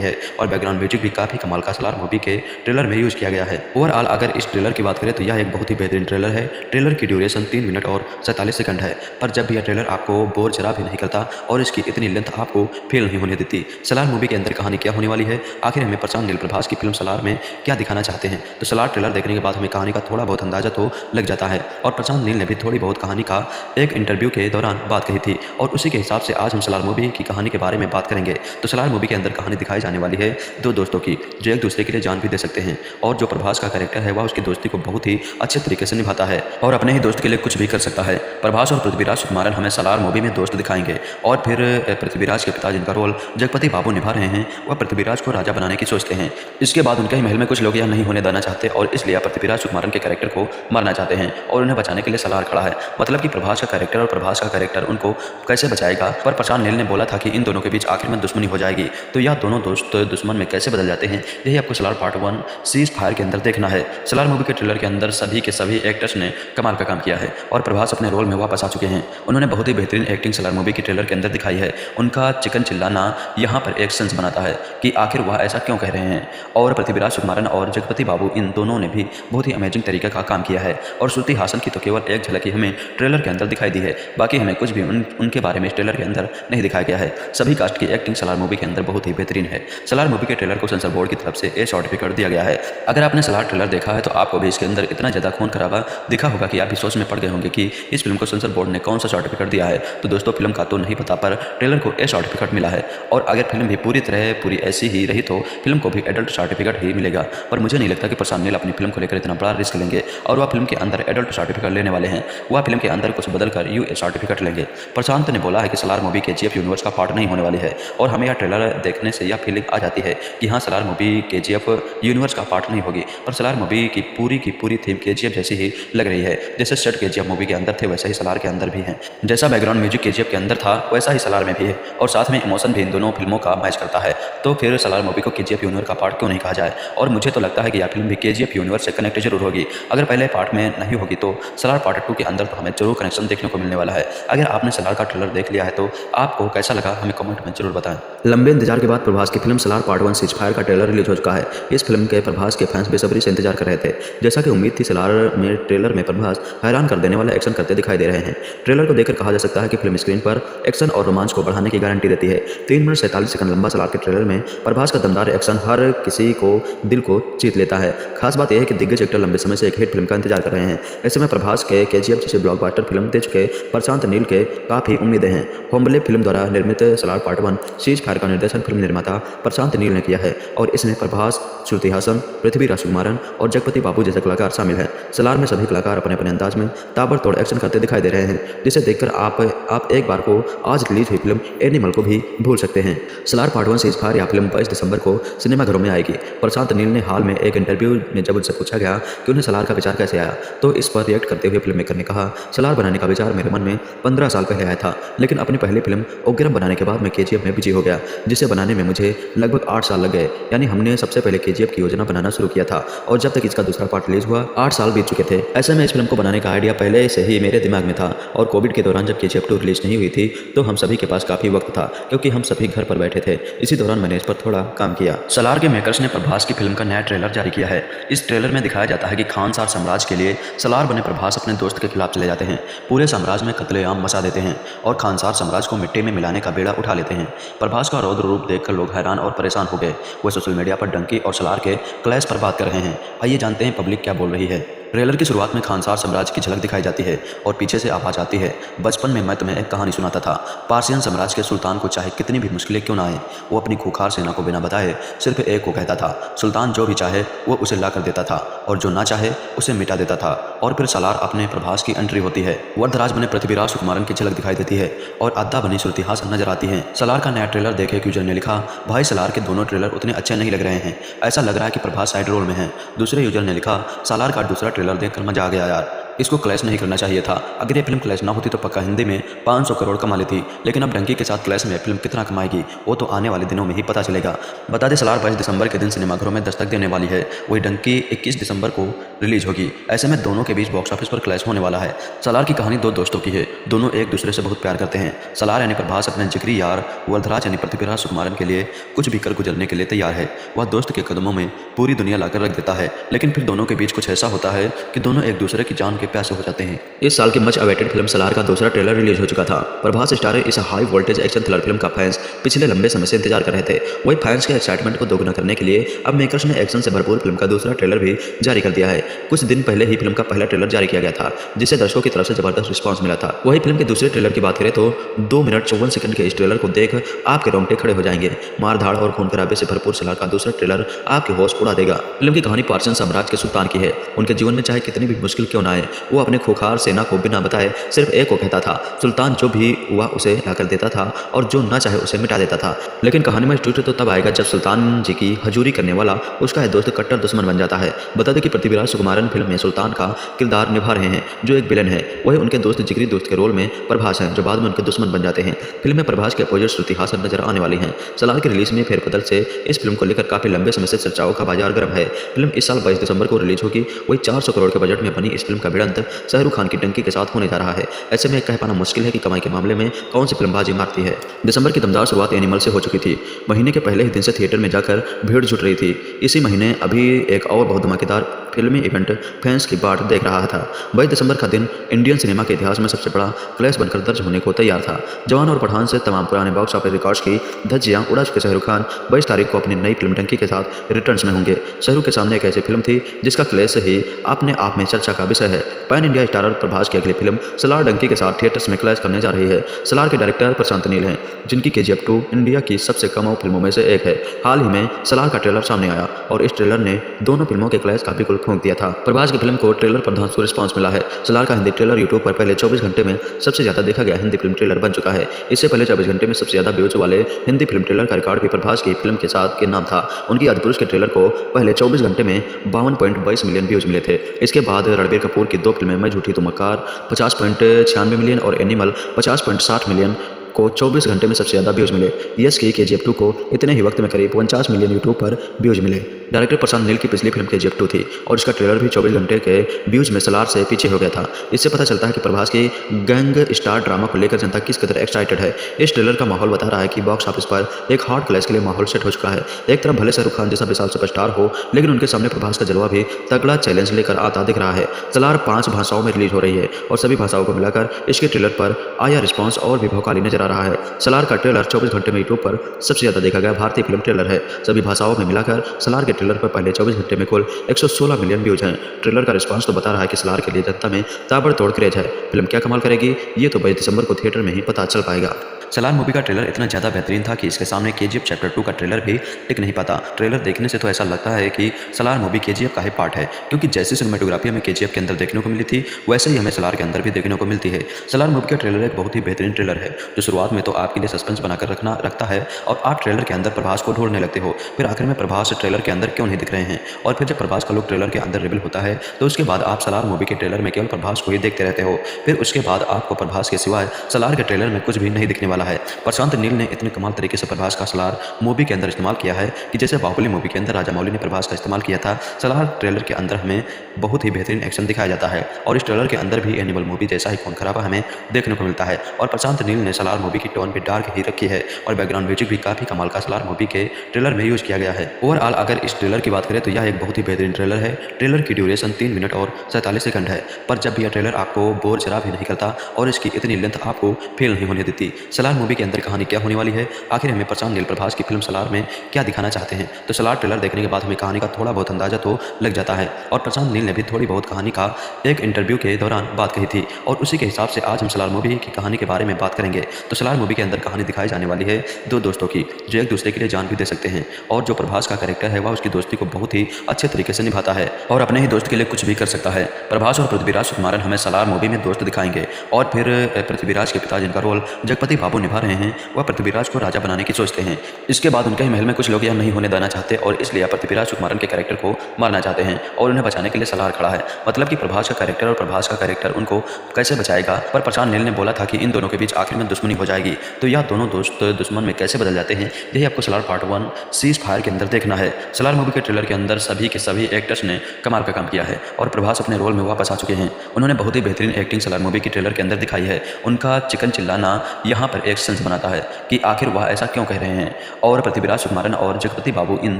है और बैकग्राउंड म्यूजिक भी काफी कमाल का सलार मूवी के ट्रेलर में यूज किया गया है। ओवरऑल अगर इस ट्रेलर की बात करें तो यह एक बहुत ही बेहतरीन ट्रेलर है। ट्रेलर की ड्यूरेशन 3 मिनट और 47 सेकंड है, पर जब भी यह ट्रेलर आपको बोर जरा भी नहीं करता और इसकी इतनी लेंथ आपको फील नहीं होने देती। सलार मूवी के अंदर कहानी क्या होने वाली है, आखिर हमें प्रशांत नील प्रभास की फिल्म सलार में क्या दिखाना चाहते हैं, तो सलार ट्रेलर देखने के बाद हमें कहानी का थोड़ा बहुत अंदाजा तो लग जाता है। और प्रशांत नील ने भी थोड़ी बहुत कहानी का एक इंटरव्यू के दौरान बात कही थी और उसी के हिसाब से आज हम सलार मूवी की कहानी के बारे में बात करेंगे। तो सलार मूवी के अंदर कहानी दिखाई जाने वाली है दो दोस्तों की, जो एक दूसरे के लिए जान भी दे सकते हैं और जो प्रभास का कैरेक्टर है वह उसकी दोस्ती को बहुत ही अच्छे तरीके से निभाता है और अपने ही दोस्त के लिए कुछ भी कर सकता है। प्रभास और पृथ्वीराज सुकुमारन हमें सलार मूवी में दोस्त दिखाएंगे और फिर पृथ्वीराज के पिता जिनका रोल जगपति बाबू निभा रहे हैं वह पृथ्वीराज को राजा बनाने की सोचते हैं। इसके बाद उनके ही महल में कुछ लोग यह नहीं होने देना चाहते और इसलिए पृथ्वीराज सुकुमारन के कैरेक्टर को मारना चाहते हैं और उन्हें बचाने के लिए सलार खड़ा है। मतलब कि प्रभास का कैरेक्टर और प्रभास का कैरेक्टर उनको कैसे बचाएगा, पर प्रशांत नील ने बोला था कि इन दोनों के बीच आखिर में दुश्मनी हो जाएगी, तो यह दोनों दोस्त दुश्मन में कैसे बदल जाते हैं यही आपको सलार पार्ट 1 सीज फायर के अंदर देखना है। सलार मूवी के ट्रेलर के अंदर सभी के सभी एक्टर्स ने कमाल का काम किया है और प्रभास अपने रोल में वापस आ चुके हैं। उन्होंने बहुत ही बेहतरीन एक्टिंग सलार मूवी के ट्रेलर के अंदर दिखाई है। उनका चिकन चिल्लाना यहाँ पर एक सेंस बनाता है कि आखिर वह ऐसा क्यों कह रहे हैं। और पृथ्वीराज सुकुमारन और जगपति बाबू इन दोनों ने भी बहुत ही अमेजिंग तरीके का काम किया है और श्रुति हासन की तो केवल एक झलक ही हमें ट्रेलर के अंदर दिखाई दी है, बाकी हमें कुछ भी उनके बारे में इस ट्रेलर के अंदर नहीं दिखाया गया है। सभी कास्ट की एक्टिंग सलार मूवी के अंदर बहुत ही बेहतरीन है। सलार मूवी के ट्रेलर को सेंसर बोर्ड की तरफ से ए सर्टिफिकेट दिया गया है। अगर आपने सलार ट्रेलर देखा है तो आपको भी इसके अंदर इतना ज़्यादा खून खराबा दिखा होगा कि आप भी सोच में पड़ गए होंगे कि इस फिल्म को सेंसर बोर्ड ने कौन सा सर्टिफिकेट दिया है। तो दोस्तों फिल्म का तो नहीं पता, पर ट्रेलर को ए सर्टिफिकेट मिला है और अगर फिल्म भी पूरी ऐसी ही रही तो फिल्म को भी एडल्ट सर्टिफिकेट ही मिलेगा। पर मुझे नहीं लगता कि प्रशांत नील अपनी फिल्म को लेकर इतना बड़ा रिस्क लेंगे और वह फिल्म के अंदर एडल्ट सर्टिफिकेट लेने वाले हैं। वह फिल्म के अंदर कुछ बदलकर यूए सर्टिफिकेट लेंगे। प्रशांत ने बोला है कि सलार मूवी केजीएफ यूनिवर्स का पार्ट नहीं होने वाली है और हमें यह ट्रेलर देखने से यह फीलिंग आ जाती है कि हाँ सलार मूवी केजीएफ यूनिवर्स का पार्ट नहीं होगी, पर सलार मूवी की पूरी थीम केजीएफ जैसी ही लग रही है। जैसे सेट केजीएफ मूवी के अंदर थे वैसा ही सलार के अंदर भी है, जैसा बैकग्राउंड म्यूजिक केजीएफ के अंदर था वैसा ही सलार में भी है और साथ में इमोशन भी इन दोनों फिल्मों का मैच करता है। तो फिर सलार मूवी को केजीएफ यूनिवर्स का पार्ट क्यों नहीं कहा जाए। और मुझे तो लगता है कि यह फिल्म भी केजीएफ यूनिवर्स से कनेक्ट जरूर होगी। अगर पहले पार्ट में नहीं होगी तो सलार पार्ट 2 के अंदर तो हमें जरूर कनेक्शन देखने को मिलने वाला है। अगर आपने सलार का ट्रेलर देख लिया है तो आपको कैसा लगा हमें कमेंट में जरूर बताएं। लंबे इंतजार के बाद प्रभास की film Salaar part 1 cease fire का ट्रेलर रिलीज हो चुका है। इस फिल्म के प्रभास के फैंस बेसब्री से इंतजार कर रहे थे। जैसा कि उम्मीद थी सलार में ट्रेलर में प्रभास हैरान कर देने वाला एक्शन करते दिखाई दे रहे हैं। ट्रेलर को देखकर कहा जा सकता है कि फिल्म स्क्रीन पर एक्शन और रोमांच को बढ़ाने की गारंटी देती है। 3 मिनट 47 सेकंड लंबा सलार के ट्रेलर में प्रभास का दमदार एक्शन हर किसी को दिल को जीत लेता है। खास बात यह है कि दिग्गज एक्टर लंबे समय से एक हिट फिल्म का इंतजार कर रहे हैं। ऐसे में प्रभास के केजीएफ जैसे ब्लॉकबस्टर फिल्म दे चुके प्रशांत नील के काफी उम्मीदें हैं। होमबले फिल्म द्वारा निर्मित सलार पार्ट 1 सीज फायर का निर्देशन फिल्म निर्माता प्रशांत नील ने किया है और इसमें प्रभास, श्रुति हासन, पृथ्वीराज सुकुमारन और जगपति बाबू जैसे कलाकार शामिल हैं। सलार में सभी कलाकार अपने अपने अंदाज में ताबड़तोड़ एक्शन करते दिखाई दे रहे हैं, जिसे देखकर आप एक बार को आज रिलीज हुई फिल्म एनिमल को भी भूल सकते हैं। सलार पार्ट 1 सीज फायर यह फिल्म 22 दिसंबर को सिनेमाघरों में आएगी। प्रशांत नील ने हाल में एक इंटरव्यू में जब उनसे पूछा गया कि उन्हें सलार का विचार कैसे आया तो इस पर रिएक्ट करते हुए फिल्म मेकर ने कहा, सलार बनाने का विचार मेरे मन में 15 साल पहले आया था, लेकिन अपनी पहली फिल्म उग्रम बनाने के बाद मैं केजीएफ में बिजी हो गया, जिसे बनाने में मुझे लगभग 8 साल लग गए। यानी हमने सबसे पहले केजीएफ की योजना बनाना शुरू किया था और जब तक इसका दूसरा पार्ट रिलीज हुआ 8 साल बीत चुके थे। ऐसे में इस फिल्म को बनाने का आइडिया पहले से ही मेरे दिमाग में था और कोविड के दौरान जब केजीएफ 2 रिलीज नहीं हुई थी तो हम सभी के पास काफी वक्त था क्योंकि हम सभी घर पर बैठे थे। इसी दौरान मैंने इस पर थोड़ा काम किया। सलार के मेकर्स ने प्रभास की फिल्म का नया ट्रेलर जारी किया है। इस ट्रेलर में दिखाया जाता है कि खानसार साम्राज्य के लिए सलार बने प्रभास अपने दोस्त के खिलाफ चले जाते हैं, पूरे साम्राज्य में कत्लेआम मचा देते हैं और खानसार साम्राज्य को मिट्टी में मिलाने का बेड़ा उठा लेते हैं। प्रभास का रौद्र रूप देखकर लोग हैरान और परेशान हो गए। वो सोशल मीडिया पर डंकी और सलार के क्लैश पर बात कर रहे हैं। आइए जानते हैं पब्लिक क्या बोल रही है। ट्रेलर की शुरुआत में खानसार साम्राज्य की झलक दिखाई जाती है और पीछे से आवाज आती है, बचपन में मैं तुम्हें एक कहानी सुनाता था। पार्सियन साम्राज्य के सुल्तान को चाहे कितनी भी मुश्किलें क्यों ना आए, वो अपनी खूंखार सेना को बिना बताए सिर्फ एक को कहता था। सुल्तान जो भी चाहे वो उसे ला कर देता था और जो ना चाहे उसे मिटा देता था। और फिर सालार अपने प्रभास की एंट्री होती है। वर्धराज बने पृथ्वीराज सुकुमारन की झलक दिखाई देती है और अद्दा बनी श्रुति हासन नजर आती है। सालार का नया ट्रेलर देखे एक यूजर ने लिखा, भाई सालार के दोनों ट्रेलर उतने अच्छे नहीं लग रहे हैं, ऐसा लग रहा है कि प्रभास साइड रोल में है। दूसरे यूजर ने लिखा, सालार का दूसरा ट्रेलर देखकर मजा आ गया यार, इसको क्लैश नहीं करना चाहिए था। अगर ये फिल्म क्लैश ना होती तो पक्का हिंदी में 500 करोड़ कमा लेती, लेकिन अब डंकी के साथ क्लैश में फिल्म कितना कमाएगी वो तो आने वाले दिनों में ही पता चलेगा। बता दें सालार 22 दिसंबर के दिन सिनेमाघरों में दस्तक देने वाली है, वही डंकी 21 दिसंबर को रिलीज होगी। ऐसे में दोनों के बीच बॉक्स ऑफिस पर क्लैश होने वाला है। सालार की कहानी दो दोस्तों की है, दोनों एक दूसरे से बहुत प्यार करते हैं। सालार यानी प्रभास अपने जिगरी यार वर्धराज यानी पृथ्वीराज सुकुमारन के लिए कुछ भी कर गुजरने के लिए तैयार है। वह दोस्त के कदमों में पूरी दुनिया लाकर रख देता है, लेकिन फिर दोनों के बीच कुछ ऐसा होता है कि दोनों एक दूसरे की जान के प्यासे हो जाते हैं। इस साल की मच अवेटेड फिल्म सालार का दूसरा ट्रेलर रिलीज हो चुका था। प्रभास स्टार इस high voltage action thriller film का फैंस पिछले लंबे समय से इंतजार कर रहे थे। वही फैंस के एक्साइटमेंट को दोगुना करने के लिए अब मेकर्स ने एक्शन से भरपूर फिल्म का दूसरा ट्रेलर भी जारी कर दिया है। कुछ दिन पहले ही फिल्म का पहला ट्रेलर जारी किया गया था, जिसे दर्शकों की तरफ से जबरदस्त रिस्पांस मिला था। वही फिल्म के दूसरे ट्रेलर की बात करें तो 2 मिनट 54 सेकंड के इस ट्रेलर को देख आपके रोंगटे खड़े हो जाएंगे। मारधाड़ और खून खराबे से भरपूर सालार का दूसरा ट्रेलर आपके होश उड़ा देगा। फिल्म की कहानी पार्सियन साम्राज्य के सुल्तान की है। उनके जीवन में चाहे कितनी भी मुश्किल क्यों ना आए, वो अपने खूंखार सेना को बिना बताए सिर्फ एक को कहता था। सुल्तान जो भी हुआ उसे ला कर देता था और जो ना चाहे उसे मिटा देता था। लेकिन कहानी में ट्विस्ट तो तब आएगा जब सुल्तान जी की हजूरी करने वाला उसका दोस्त कट्टर दुश्मन बन जाता है। बता दें कि पृथ्वीराज सुकुमारन फिल्म में सुल्तान का किरदार निभा रहे हैं, जो एक विलन है। वही उनके दोस्त जिगरी दोस्त के रोल में प्रभास हैं, जो बाद में उनके दुश्मन बन जाते हैं। फिल्म में प्रभास के अपोजिट श्रुति हासन नजर आने वाली हैं। सालार की रिलीज में फेरबदल से इस फिल्म को लेकर काफी लंबे समय से चर्चाओं का बाजार गर्म है। फिल्म इस साल 22 दिसंबर को रिलीज होगी। वही 400 करोड़ के बजट में बनी इस फिल्म का भिड़ंत शाहरुख खान की डंकी के साथ होने जा रहा है। ऐसे में कह पाना मुश्किल है कि कमाई के मामले में कौन सी फिल्म बाजी मारती है। दिसंबर की दमदार शुरुआत एनिमल से हो चुकी थी। महीने के पहले ही दिन से थिएटर में जाकर भीड़ जुट रही थी। इसी महीने अभी एक और बहुत धमाकेदार फिल्मी इवेंट फैंस की बाट देख रहा था। 22 दिसंबर का दिन इंडियन सिनेमा के इतिहास में सबसे बड़ा क्लैश बनकर दर्ज होने को तैयार था। जवान और पठान से तमाम पुराने बॉक्स ऑफिस रिकॉर्ड्स की धज्जियां उड़ा चुके शाहरुख खान 22 तारीख को अपनी नई फिल्म डंकी के साथ रिटर्न्स में होंगे। शाहरुख के सामने एक ऐसी फिल्म थी जिसका क्लैश ही अपने आप में चर्चा का विषय है। पैन इंडिया स्टारर प्रभास की अगली फिल्म सालार डंकी के साथ थिएटर्स में क्लैश करने जा रही है। सालार के डायरेक्टर प्रशांत नील हैं, जिनकी KGF 2 इंडिया की सबसे कमाऊ फिल्मों में से एक है। हाल ही में सालार का ट्रेलर सामने आया और इस ट्रेलर ने दोनों फिल्मों के क्लैश का बिल्कुल फूंक दिया था। प्रभास की फिल्म को ट्रेलर पर धांसू रिस्पांस मिला है। सालार का हिंदी ट्रेलर यूट्यूब पर पहले 24 घंटे में सबसे ज्यादा देखा गया हिंदी फिल्म ट्रेलर बन चुका है। इससे पहले 24 घंटे में सबसे ज्यादा व्यूज वाले हिंदी फिल्म ट्रेलर का रिकॉर्ड भी प्रभास की फिल्म के साथ के नाम था। उनकी आदिपुरुष के ट्रेलर को पहले 24 घंटे में 52.22 मिलियन व्यूज मिले थे। इसके बाद रणबीर कपूर की 2 फिल्में मैं झूठी तो मक्कार 50.96 मिलियन और एनिमल 50.60 मिलियन को 24 घंटे में सबसे ज़्यादा व्यूज़ मिले। यस की KGF 2 को इतने ही वक्त में करीब 49 मिलियन यूट्यूब पर व्यूज़ मिले। डायरेक्टर प्रशांत नील की पिछली फिल्म KGF 2 थी और इसका ट्रेलर भी 24 घंटे के व्यूज़ में सालार से पीछे हो गया था। इससे पता चलता है कि प्रभास की गैंग स्टार ड्रामा को लेकर जनता किस कदर एक्साइटेड है। इस ट्रेलर का माहौल बता रहा है कि बॉक्स ऑफिस पर एक हार्ड क्लैश के लिए माहौल सेट हो चुका है। एक तरफ भले शाहरुख खान जैसा विशाल सुपरस्टार हो, लेकिन उनके सामने प्रभास का जलवा भी तगड़ा चैलेंज लेकर आता दिख रहा है। सालार 5 भाषाओं में रिलीज हो रही है और सभी भाषाओं को मिलाकर इसके ट्रेलर पर आया रिस्पॉन्स और भी प्रभावशाली नजर आ रहा है। सालार का ट्रेलर 24 घंटे में यूट्यूब पर सबसे ज्यादा देखा गया भारतीय फिल्म ट्रेलर है। सभी भाषाओं में मिलाकर सालार के ट्रेलर पर पहले 24 घंटे में कुल 116 मिलियन व्यूज हैं। ट्रेलर का रिस्पांस तो बता रहा है कि सालार के लिए जनता में ताबड़तोड़ क्रेज है। फिल्म क्या कमाल करेगी ये तो 22 दिसंबर को थिएटर में ही पता चल पाएगा। सालार मूवी का ट्रेलर इतना ज़्यादा बेहतरीन था कि इसके सामने KGF चैप्टर 2 का ट्रेलर भी टिक नहीं पाता। ट्रेलर देखने से तो ऐसा लगता है कि सालार मूवी KGF का ही पार्ट है, क्योंकि जैसी सिनेमेटोग्राफी हमें KGF के अंदर देखने को मिली थी वैसे ही हमें सालार के अंदर भी देखने को मिलती है। सालार मूवी का ट्रेलर एक बहुत ही बेहतरीन ट्रेलर है, जो शुरुआत में तो आपके लिए सस्पेंस बनाकर रखता है और आप ट्रेलर के अंदर प्रभास को ढूंढने लगते हो। फिर आखिर में प्रभास ट्रेलर के अंदर क्यों नहीं दिख रहे हैं, और फिर जब प्रभास का लुक ट्रेलर के अंदर रिवील होता है तो उसके बाद आप सालार मूवी के ट्रेलर में केवल प्रभास को ही देखते रहते हो। फिर उसके बाद आपको प्रभास के सिवाय सालार के ट्रेलर में कुछ भी नहीं दिखने वाला है। प्रशांत नील ने इतने कमाल तरीके से प्रभास का सालार मूवी के अंदर इस्तेमाल किया है कि जैसे बाहुबली मूवी के अंदर राजामौली ने प्रभास का इस्तेमाल किया था, सालार ट्रेलर के अंदर हमें बहुत ही बेहतरीन एक्शन दिखाया जाता है और इस ट्रेलर के अंदर भी एनिमल मूवी जैसा ही खून खराबा हमें देखने को मिलता है। और प्रशांत नील ने सालार मूवी की टोन भी डार्क ही रखी है और बैकग्राउंड म्यूजिक भी काफी कमाल का सालार मूवी के ट्रेलर में यूज किया गया है। ओवरऑल अगर इस ट्रेलर की बात करें तो यह एक बहुत ही बेहतरीन ट्रेलर है। ट्रेलर की ड्यूरेशन 3 मिनट और 47 सेकंड है, पर जब भी यह ट्रेलर आपको बोर जरा भी नहीं करता और इसकी इतनी लेंथ आपको फील नहीं होने देती। सालार सलार मूवी के अंदर कहानी क्या होने वाली है, आखिर हमें प्रशांत नील प्रभास की फिल्म सलार में क्या दिखाना चाहते हैं। तो सलार ट्रेलर देखने के बाद हमें कहानी का थोड़ा बहुत अंदाजा तो लग जाता है और प्रशांत नील ने भी थोड़ी बहुत कहानी का एक इंटरव्यू के दौरान बात कही थी और उसी के हिसाब से आज हम सलार मूवी की कहानी के बारे में बात करेंगे। तो सलार मूवी के अंदर कहानी दिखाई जाने वाली है दो दोस्तों की जो एक दूसरे के लिए जान भी दे सकते हैं और जो प्रभास का कैरेक्टर है वह उसकी दोस्ती को बहुत ही अच्छे तरीके से निभाता है और अपने ही दोस्त के लिए कुछ भी कर सकता है। प्रभास और पृथ्वीराज सुकुमारन हमें सलार मूवी में दोस्त दिखाएंगे और फिर पृथ्वीराज के पिता जिनका रोल जगपति बाबू निभा रहे हैं वह पृथ्वीराज को राजा बनाने की सोचते हैं। इसके बाद उनके ही महल में कुछ लोग यह नहीं होने देना चाहते और इसलिए पृथ्वीराज सुकुमारन के कैरेक्टर को मारना चाहते हैं और उन्हें बचाने के लिए सलार खड़ा है। मतलब कि प्रभास का कैरेक्टर और प्रभास का कैरेक्टर उनको कैसे बचाएगा, पर प्रशांत नील ने बोला था कि इन दोनों के बीच आखिर में दुश्मनी हो जाएगी। तो यह दोनों दोस्त दुश्मन में कैसे बदल जाते हैं यही आपको सलार पार्ट 1 सीज फायर के अंदर देखना है। सलार मूवी के ट्रेलर के अंदर सभी के सभी एक्टर्स ने कमाल का काम किया है और प्रभास अपने रोल में वापस आ चुके हैं। उन्होंने बहुत ही बेहतरीन एक्टिंग सलार मूवी की ट्रेलर के अंदर दिखाई है। उनका चिकन चिल्लाना यहाँ पर एक सेंस बनाता है कि आखिर वह ऐसा क्यों कह रहे हैं और पृथ्वीराज सुकुमारन और जगपति बाबू इन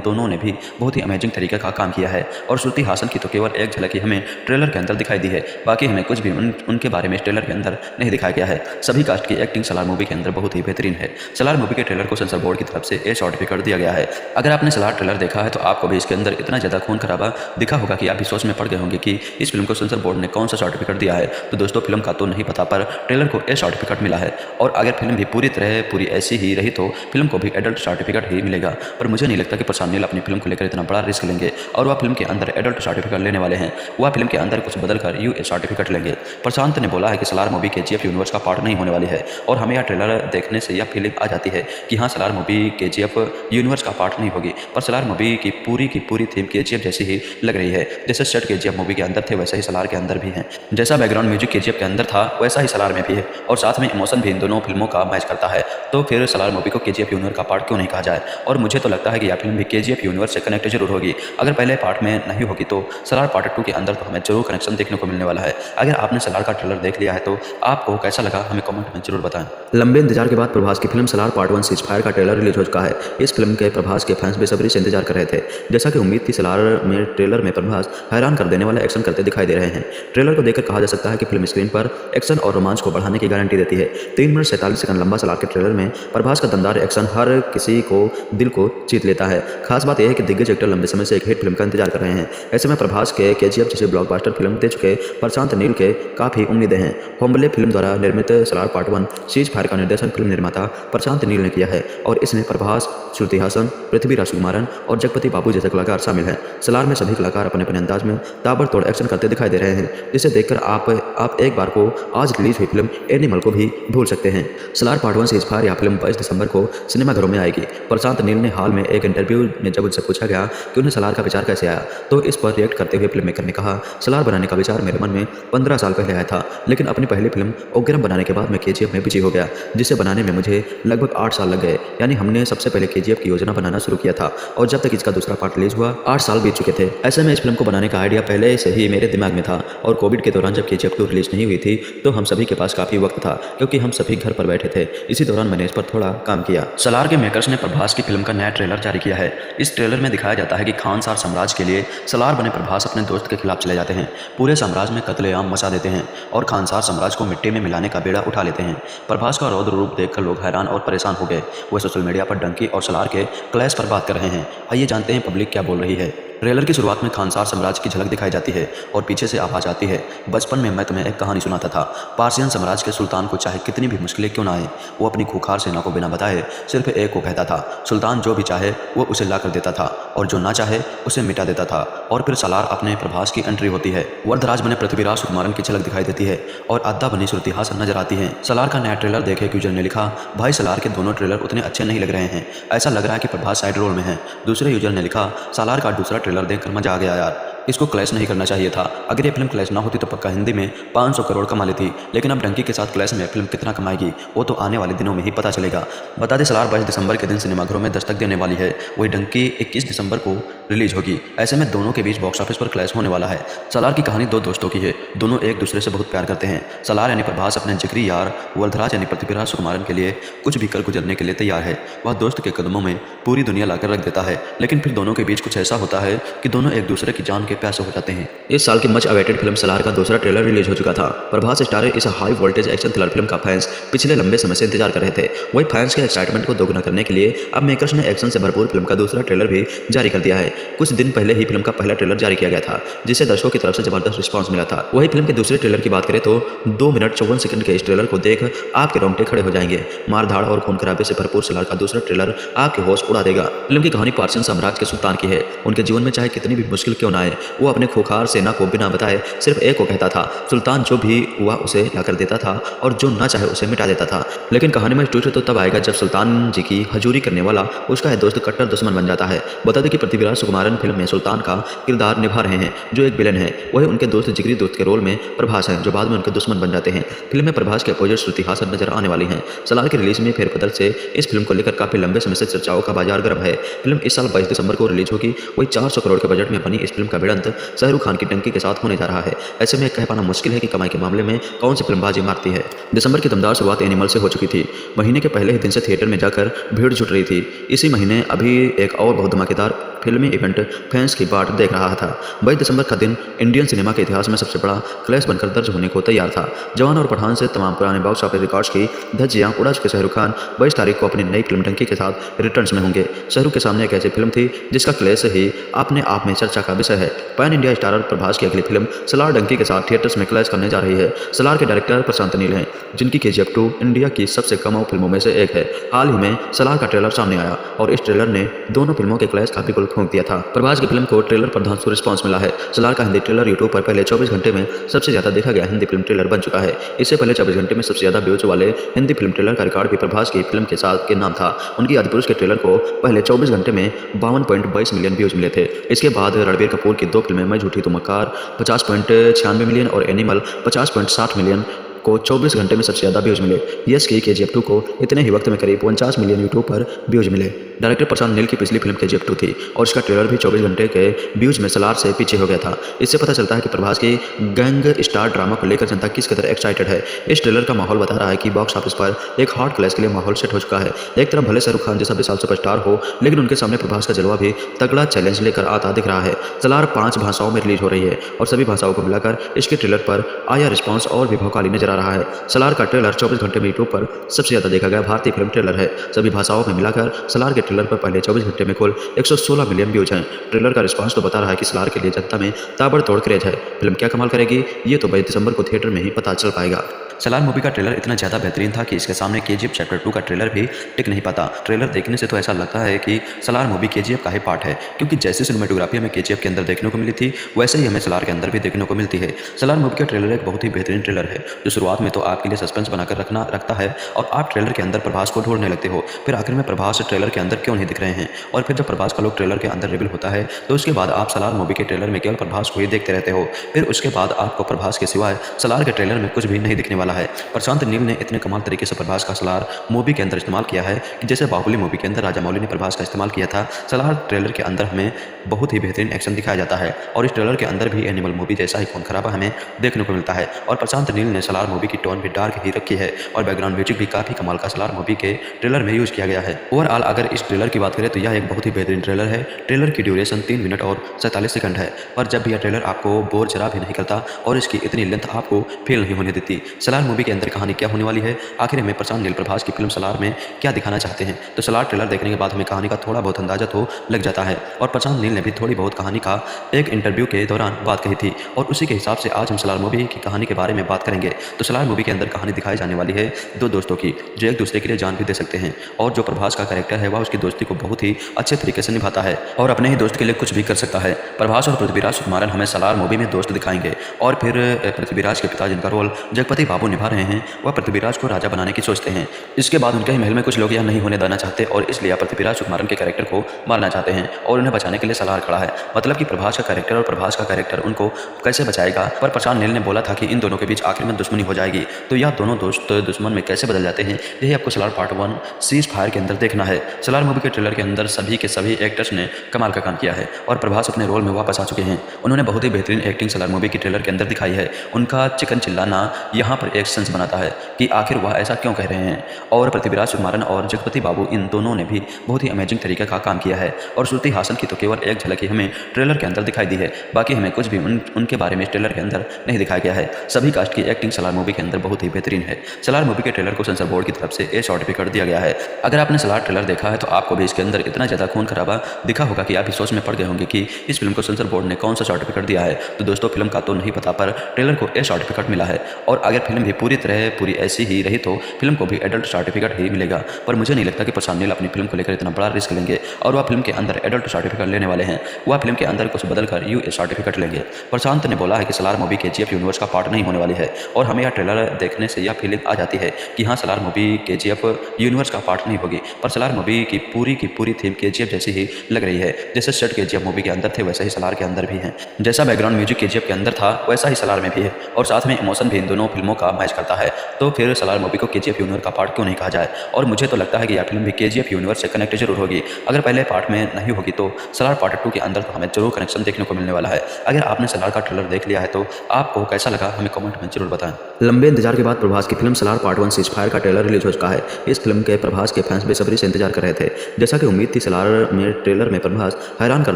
दोनों ने भी बहुत ही अमेजिंग तरीके का काम किया है और श्रुति हासन की तो केवल एक झलक ही हमें ट्रेलर के अंदर दिखाई दी है, बाकी हमें कुछ भी उनके बारे में ट्रेलर के अंदर नहीं दिखाया गया है। सभी कास्ट की एक्टिंग सलार मूवी के अंदर बहुत ही बेहतरीन है। सलार मूवी के ट्रेलर को सेंसर बोर्ड की तरफ से ए सर्टिफिकेट दिया गया है। अगर आपने सलार ट्रेलर देखा है तो आपको भी इसके अंदर इतना ज़्यादा खून खराबा दिखा होगा कि आप भी सोच में पड़ गए होंगे कि इस फिल्म को सेंसर बोर्ड ने कौन सा सर्टिफिकेट दिया है। तो दोस्तों फिल्म का तो नहीं पता, पर ट्रेलर को ए सर्टिफिकेट मिला है और अगर फिल्म भी पूरी ऐसी ही रही तो फिल्म को भी एडल्ट सर्टिफिकेट ही मिलेगा। पर मुझे नहीं लगता कि प्रशांत नील अपनी फिल्म को लेकर इतना बड़ा रिस्क लेंगे और वह फिल्म के अंदर एडल्ट सर्टिफिकेट लेने वाले हैं। वह फिल्म के अंदर कुछ बदलकर यूए सर्टिफिकेट लेंगे। प्रशांत ने बोला है कि सलार मूवी केजीएफ यूनिवर्स का पार्ट नहीं होने वाली है और हमें यह ट्रेलर देखने से यह फीलिंग आ जाती है कि हाँ सलार मूवी केजीएफ यूनिवर्स का पार्ट नहीं होगी, पर सलार मूवी की पूरी थीम केजीएफ जैसी ही लग रही है। जैसे सेट केजीएफ मूवी के अंदर थे वैसे ही सलार के अंदर भी है। जैसा बैकग्राउंड म्यूजिक केजीएफ के अंदर था वैसा ही सलार में भी है और साथ में इमोशन भी इन दोनों फिल्मों का मैच करता है। तो फिर सलार मूवी को केजीएफ यूनिवर्स का पार्ट क्यों नहीं कहा जाए। और मुझे तो लगता है कि यह फिल्म भी केजीएफ यूनिवर्स से कनेक्ट जरूर होगी। अगर पहले पार्ट में नहीं होगी तो सलार पार्ट 2 के अंदर तो हमें जरूर कनेक्शन देखने को मिलने वाला है। अगर आपने सलार का ट्रेलर देख लिया है तो आपको कैसा लगा हमें कमेंट में जरूर बताएं। लंबे इंतजार के बाद प्रभास की film Salaar part 1 cease fire का ट्रेलर रिलीज हो चुका है। इस फिल्म के प्रभास के फैंस बेसब्री से इंतजार कर रहे थे। जैसा कि उम्मीद थी सलार में ट्रेलर में प्रभास हैरान कर देने वाला एक्शन करते दिखाई दे रहे हैं। ट्रेलर को देखकर कहा जा सकता है कि फिल्म स्क्रीन पर एक्शन और रोमांच को बढ़ाने की गारंटी देती है। 3 मिनट 47 सेकंड लंबा सलार के ट्रेलर में प्रभास का दमदार एक्शन हर किसी को दिल को जीत लेता है। खास बात यह है कि दिग्गज एक्टर लंबे समय से एक हिट फिल्म का इंतजार कर रहे हैं। ऐसे में प्रभास के केजीएफ जैसे ब्लॉकबस्टर फिल्म दे चुके प्रशांत नील के काफी उम्मीदें हैं। होम्बले फिल्म द्वारा निर्मित सलार पार्ट 1 सीज फायर का निर्देशन फिल्म निर्माता प्रशांत नील ने किया है और इसमें प्रभास, श्रुति हासन, पृथ्वीराज सुकुमारन और जगपति बाबू जैसे कलाकार शामिल हैं। सलार में सभी कलाकार अपने अपने अंदाज में ताबड़तोड़ एक्शन करते दिखाई दे रहे हैं, जिसे देखकर आप एक बार को आज रिलीज हुई फिल्म एनिमल को भी भूल सकते हैं। सलार पार्ट 1 सीज फायर यह फिल्म 22 दिसंबर को सिनेमाघरों में आएगी। प्रशांत नील ने हाल में एक इंटरव्यू में जब उनसे पूछा गया कि उन्हें सलार का विचार कैसे आया तो इस पर रिएक्ट करते हुए फिल्म मेकर ने कहा, सलार बनाने का विचार मेरे मन में 15 साल पहले आया था, लेकिन अपनी पहली फिल्म उग्रम बनाने के बाद मैं केजीएफ में बिजी हो गया, जिसे बनाने में मुझे लगभग 8 साल लग गए। यानी हमने सबसे पहले केजीएफ की योजना बनाना शुरू किया था और जब तक इसका दूसरा पार्ट रिलीज हुआ 8 साल बीत चुके थे। ऐसे में इस फिल्म को बनाने का आइडिया पहले से ही मेरे दिमाग में था और कोविड के दौरान जब केजीएफ 2 रिलीज नहीं हुई थी तो हम सभी के पास काफी वक्त था क्योंकि हम सभी घर पर बैठे थे। इसी दौरान मैंने इस पर थोड़ा काम किया। सलार के मेकर्स ने प्रभास की फिल्म का नया ट्रेलर जारी किया है। इस ट्रेलर में दिखाया जाता है कि खानसार साम्राज्य के लिए सलार बने प्रभास अपने दोस्त के खिलाफ चले जाते हैं। पूरे साम्राज्य में कत्लेआम मचा देते हैं और खानसार साम्राज्य को मिट्टी में मिलाने का बेड़ा उठा लेते हैं। प्रभास का रौद्र रूप देखकर लोग हैरान और परेशान हो गए। वो सोशल मीडिया पर डंकी और सलार के क्लैश पर बात कर रहे हैं। आइए जानते हैं पब्लिक क्या बोल रही है। ट्रेलर की शुरुआत में खानसार साम्राज्य की झलक दिखाई जाती है और पीछे से आवाज आती है, बचपन में मैं तुम्हें एक कहानी सुनाता था। पार्सियन साम्राज्य के सुल्तान को चाहे कितनी भी मुश्किलें क्यों ना आए, वो अपनी खूंखार सेना को बिना बताए सिर्फ एक को कहता था। सुल्तान जो भी चाहे वो उसे ला कर देता था और जो ना चाहे उसे मिटा देता था। और फिर सलार अपने प्रभास की एंट्री होती है। वर्धराज बने पृथ्वीराज सुकुमारन की झलक दिखाई देती है और अद्दा बनी श्रुति हासन नजर आती है। सलार का नया ट्रेलर देखे यूजर ने लिखा, भाई सलार के दोनों ट्रेलर उतने अच्छे नहीं लग रहे हैं, ऐसा लग रहा है कि प्रभास साइड रोल में है। दूसरे यूजर ने लिखा, सलार का दूसरा ट्रेलर देखकर मजा आ गया यार, इसको क्लैश नहीं करना चाहिए था। अगर ये फिल्म क्लैश ना होती तो पक्का हिंदी में 500 करोड़ कमा लेती, लेकिन अब डंकी के साथ क्लैश में फिल्म कितना कमाएगी वो तो आने वाले दिनों में ही पता चलेगा। बता दें सलार 22 दिसंबर के दिन सिनेमाघरों में दस्तक देने वाली है। वही डंकी 21 दिसंबर को रिलीज होगी। ऐसे में दोनों के बीच बॉक्स ऑफिस पर क्लैश होने वाला है। सलार की कहानी दो दोस्तों की है, दोनों एक दूसरे से बहुत प्यार करते हैं। सलार यानी प्रभास अपने जिगरी यार वरदराज यानी पृथ्वीराज सुकुमारन के लिए कुछ भी कर गुजरने के लिए तैयार है। वह दोस्त के कदमों में पूरी दुनिया लाकर रख देता है, लेकिन फिर दोनों के बीच कुछ ऐसा होता है कि दोनों एक दूसरे की जान के प्यासे हो जाते हैं। इस साल की मच अवेटेड फिल्म सलार का दूसरा ट्रेलर रिलीज हो चुका था। प्रभास स्टार इस high voltage action thriller film का फैंस पिछले लंबे समय से इंतजार कर रहे थे। वही फैंस के एक्साइटमेंट को दोगुना करने के लिए अब मेकर्स ने एक्शन से भरपूर फिल्म का दूसरा ट्रेलर भी जारी कर दिया है। कुछ दिन पहले ही फिल्म का पहला ट्रेलर जारी किया गया था, जिसे दर्शकों की तरफ से जबरदस्त रिस्पांस मिला था। वही फिल्म के दूसरे ट्रेलर की बात करें तो 2 मिनट 54 सेकंड के इस ट्रेलर को देख आपके रोंगटे खड़े हो जाएंगे। मारधाड़ और खून खराबे से भरपूर सलार का दूसरा ट्रेलर आपके होश उड़ा देगा। फिल्म की कहानी पार्सियन साम्राज्य के सुल्तान की है। उनके जीवन में चाहे कितनी भी मुश्किल क्यों ना आए, वो अपने खूंखार सेना को बिना बताए सिर्फ एक को कहता था। सुल्तान जो भी हुआ उसे लाकर देता था और जो ना चाहे उसे मिटा देता था। लेकिन कहानी में ट्विस्ट तो तब आएगा जब सुल्तान जी की हजूरी करने वाला उसका दोस्त कट्टर दुश्मन बन जाता है। बता दें कि पृथ्वीराज सुकुमारन फिल्म में सुल्तान का किरदार निभा रहे हैं, जो एक विलेन है। वही उनके दोस्त जिगरी दोस्त के रोल में प्रभास हैं, जो बाद में उनके दुश्मन बन जाते हैं। फिल्म में प्रभास के अपोजिट श्रुति हासन नजर आने वाली हैं। सलार की रिलीज में फेरबदल से इस फिल्म को लेकर काफी लंबे समय से चर्चाओं का बाजार गर्म है। फिल्म इस साल 22 दिसंबर को रिलीज होगी। वही 400 करोड़ के बजट में बनी इस फिल्म का भिड़ंत शाहरुख खान की टंकी के साथ होने जा रहा है। ऐसे में कह पाना मुश्किल है कि कमाई के मामले में कौन सी फिल्म बाजी मारती है। दिसंबर की दमदार शुरुआत एनिमल से हो चुकी थी। महीने के पहले ही दिन से थिएटर में जाकर भीड़ जुट रही थी। इसी महीने अभी एक और बहुत धमाकेदार फिल्मी इवेंट फैंस की बाट देख रहा था। 22 दिसंबर का दिन इंडियन सिनेमा के इतिहास में सबसे बड़ा क्लैश बनकर दर्ज होने को तैयार था। जवान और पठान से तमाम पुराने बॉक्स ऑफिस रिकॉर्ड्स की धज्जियां उड़ा चुके शाहरुख खान 22 तारीख को अपनी नई फिल्म डंकी के साथ रिटर्न्स में होंगे। शाहरुख के सामने एक ऐसी फिल्म थी जिसका क्लैश ही अपने आप में चर्चा का विषय है। पैन इंडिया स्टारर प्रभास की अगली फिल्म सलार डंकी के साथ थिएटर्स में क्लैश करने जा रही है। सलार के डायरेक्टर प्रशांत नील हैं, जिनकी KGF 2 इंडिया की सबसे कमाऊ फिल्मों में से एक है। हाल ही में सलार का ट्रेलर सामने आया और इस ट्रेलर ने दोनों फिल्मों के क्लैश का बिल्कुल फूंक दिया था। प्रभास की फिल्म को ट्रेलर पर धांसू रिस्पांस मिला है। सलार का हिंदी ट्रेलर यूट्यूब पर पहले 24 घंटे में सबसे ज्यादा देखा गया हिंदी फिल्म ट्रेलर बन चुका है। इससे पहले 24 घंटे में सबसे ज्यादा व्यूज वाले हिंदी फिल्म ट्रेलर का रिकॉर्ड भी प्रभास की फिल्म के साथ के नाम था। उनकी आदिपुरुष के ट्रेलर को पहले 24 घंटे में 52.22 मिलियन व्यूज मिले थे। इसके बाद रणबीर कपूर की 2 फिल्में मैं झूठी तो मक्कार 50.96 मिलियन और एनिमल 50.60 मिलियन को 24 घंटे में सबसे ज़्यादा व्यूज मिले। यस की KGF 2 को इतने ही वक्त में करीब 49 मिलियन यूट्यूब पर व्यूज मिले। डायरेक्टर प्रशांत नील की पिछली फिल्म KGF 2 थी और इसका ट्रेलर भी 24 घंटे के व्यूज में सलार से पीछे हो गया था। इससे पता चलता है कि प्रभास की गैंग स्टार ड्रामा को लेकर जनता किस कदर एक्साइटेड है। इस ट्रेलर का माहौल बता रहा है कि बॉक्स ऑफिस पर एक हॉट क्लैश के लिए माहौल सेट हो चुका है। एक तरफ भले शाहरुख खान जैसा विशाल सुपरस्टार हो, लेकिन उनके सामने प्रभास का जलवा भी तगड़ा चैलेंज लेकर आता दिख रहा है। सलार 5 भाषाओं में रिलीज हो रही है और सभी भाषाओं को मिलाकर इसके ट्रेलर पर आया रिस्पॉन्स और भी प्रभावशाली नजर आ रहा है। सलार का ट्रेलर 24 घंटे में यूट्यूब पर सबसे ज़्यादा देखा गया भारतीय फिल्म ट्रेलर है। सभी भाषाओं में मिलाकर सलार के ट्रेलर पर पहले 24 घंटे में कुल 116 मिलियन व्यूज हैं। ट्रेलर का रिस्पांस तो बता रहा है कि सलार के लिए जनता में ताबड़तोड़ क्रेज है। फिल्म क्या कमाल करेगी ये तो 22 दिसंबर को थिएटर में ही पता चल पाएगा। सलार मूवी का ट्रेलर इतना ज़्यादा बेहतरीन था कि इसके सामने KGF चैप्टर 2 का ट्रेलर भी टिक नहीं पाता। ट्रेलर देखने से तो ऐसा लगता है कि सलार मूवी KGF का ही पार्ट है, क्योंकि जैसे सिनेमेटोग्राफी हमें KGF के अंदर देखने को मिली थी, वैसे ही हमें सलार के अंदर भी देखने को मिलती है। सलार मूवी का ट्रेलर एक बहुत ही बेहतरीन ट्रेलर है, जो शुरुआत में तो आपके लिए सस्पेंस बनाकर रखता है और आप ट्रेलर के अंदर प्रभास को ढूंढने लगते हो। फिर आखिर में प्रभास ट्रेलर के अंदर क्यों नहीं दिख रहे हैं, और फिर जब प्रभास का लोग ट्रेलर के अंदर रिवील होता है तो उसके बाद आप सलार मूवी के ट्रेलर में केवल प्रभास को ही देखते रहते हो। फिर उसके बाद आपको प्रभास के सिवाय सलार के ट्रेलर में कुछ भी नहीं दिखने वाला है। प्रशांत नील ने इतने कमाल तरीके से प्रभास का सलार मूवी के अंदर इस्तेमाल किया है कि जैसे बाहुबली मूवी के अंदर राजा मौली ने प्रभास का इस्तेमाल किया था, सलार ट्रेलर के अंदर हमें बहुत ही बेहतरीन एक्शन दिखाया जाता है और इस ट्रेलर के अंदर भी एनिमल मूवी जैसा ही खून खराबा हमें देखने को मिलता है। और प्रशांत नील ने सलार मूवी की टोन भी डार्क ही रखी है और बैकग्राउंड म्यूजिक भी काफ़ी कमाल का सलार मूवी के ट्रेलर में यूज किया गया है। ओवरऑल अगर इस ट्रेलर की बात करें तो यह एक बहुत ही बेहतरीन ट्रेलर है। ट्रेलर की ड्यूरेशन 3 मिनट और 47 सेकंड है, पर जब भी यह ट्रेलर आपको बोर जरा भी नहीं करता और इसकी इतनी लेंथ आपको फील नहीं होने देती। सलार मूवी के अंदर कहानी क्या होने वाली है, आखिर में प्रशांत नील प्रभास की फिल्म सलार में क्या दिखाना चाहते हैं, तो सलार ट्रेलर देखने के बाद हमें कहानी का थोड़ा बहुत अंदाजा तो लग जाता है। और प्रशांत नील ने भी थोड़ी बहुत कहानी का एक इंटरव्यू के दौरान बात कही थी और उसी के हिसाब से आज हम सलार मूवी की कहानी के बारे में बात करेंगे। तो सलार मूवी के अंदर कहानी दिखाई जाने वाली है 2 दोस्तों की, जो एक दूसरे के लिए जान भी दे सकते हैं और जो प्रभास का कैरेक्टर है वह उसकी दोस्ती को बहुत ही अच्छे तरीके से निभाता है और अपने ही दोस्त के लिए कुछ भी कर सकता है। प्रभास और पृथ्वीराज सुकुमारन हमें सलार मूवी में दोस्त दिखाएंगे और फिर पृथ्वीराज के पिता जिनका रोल जगपति बाबू निभा रहे हैं वह पृथ्वीराज को राजा बनाने की सोचते हैं। इसके बाद उनके महल में कुछ लोग यह नहीं होने देना चाहते और इसलिए पृथ्वीराज सुकुमारन के कैरेक्टर को मारना चाहते हैं और उन्हें बचाने के लिए सलार खड़ा है। मतलब कि प्रभास का कैरेक्टर और प्रभास का कैरेक्टर उनको कैसे बचाएगा, पर प्रशांत नील ने बोला था कि इन दोनों के बीच आखिर में दुश्मनी हो जाएगी। तो यह दोनों दोस्त दुश्मन में कैसे बदल जाते हैं, यही आपको सलार पार्ट 1 सीज फायर के अंदर देखना है। सलार मूवी के ट्रेलर के अंदर सभी के सभी एक्टर्स ने कमाल का काम किया है और प्रभास अपने रोल में वापस आ चुके हैं। उन्होंने बहुत ही बेहतरीन एक्टिंग सलार मूवी के ट्रेलर के अंदर दिखाई है। उनका चिकन चिल्लाना यहाँ पर एक सेंस बनाता है कि आखिर वह ऐसा क्यों कह रहे हैं। और पृथ्वीराज सुकुमारन और जगपति बाबू इन दोनों ने भी बहुत ही अमेजिंग तरीके का काम किया है और श्रुति हासन की तो केवल एक झलक ही हमें ट्रेलर के अंदर दिखाई दी है, बाकी हमें कुछ भी उनके बारे में ट्रेलर के अंदर नहीं दिखाया गया है। सभी कास्ट की एक्टिंग सलार मूवी के अंदर बहुत ही बेहतरीन है। सलार मूवी के ट्रेलर को सेंसर बोर्ड की तरफ से ए सर्टिफिकेट दिया गया है। अगर आपने सलार ट्रेलर देखा है तो आपको भी इसके अंदर इतना ज़्यादा खून खराबा दिखा होगा कि आप इस सोच में पड़ गए होंगे कि इस फिल्म को सेंसर बोर्ड ने कौन सा सर्टिफिकेट दिया है। तो दोस्तों फिल्म का तो नहीं पता, पर ट्रेलर को ए सर्टिफिकेट मिला है और अगर फिल्म भी पूरी ऐसी ही रही तो फिल्म को भी एडल्ट सर्टिफिकेट ही मिलेगा। पर मुझे नहीं लगता कि प्रशांत नील अपनी फिल्म को लेकर इतना बड़ा रिस्क लेंगे और वह फिल्म के अंदर एडल्ट सर्टिफिकेट लेने वाले हैं। वह फिल्म के अंदर कुछ बदल कर यूए सर्टिफिकेट लेंगे। प्रशांत ने बोला है कि सलार मूवी केजीएफ यूनिवर्स का पार्ट नहीं होने वाली है और हमें यह ट्रेलर देखने से यह फीलिंग आ जाती है कि हाँ सलार मूवी केजीएफ यूनिवर्स का पार्ट नहीं होगी, पर सलार मूवी की पूरी थीम केजीएफ जैसी ही लग रही है। जैसे सेट केजीएफ मूवी के अंदर थे वैसे ही सलार के अंदर भी है। जैसा बैकग्राउंड म्यूजिक केजीएफ के अंदर था वैसा ही सलार में भी है और साथ में इमोशन भी इन दोनों फिल्मों का मैच करता है। तो फिर सलार मूवी को केजीएफ यूनिवर्स का पार्ट क्यों नहीं कहा जाए। और मुझे तो लगता है कि यह फिल्म भी केजीएफ यूनिवर्स से कनेक्ट जरूर होगी। अगर पहले पार्ट में नहीं होगी तो सलार पार्ट 2 के अंदर तो हमें जरूर कनेक्शन देखने को मिलने वाला है। अगर आपने सलार का ट्रेलर देख लिया है तो आपको कैसा लगा हमें कमेंट में जरूर बताएं। लंबे इंतजार के बाद प्रभास की film Salaar part 1 cease fire का ट्रेलर रिलीज हो चुका है। इस फिल्म के प्रभास के फैंस बेसब्री से इंतजार कर रहे थे। जैसा कि उम्मीद थी सलार में ट्रेलर में प्रभास हैरान कर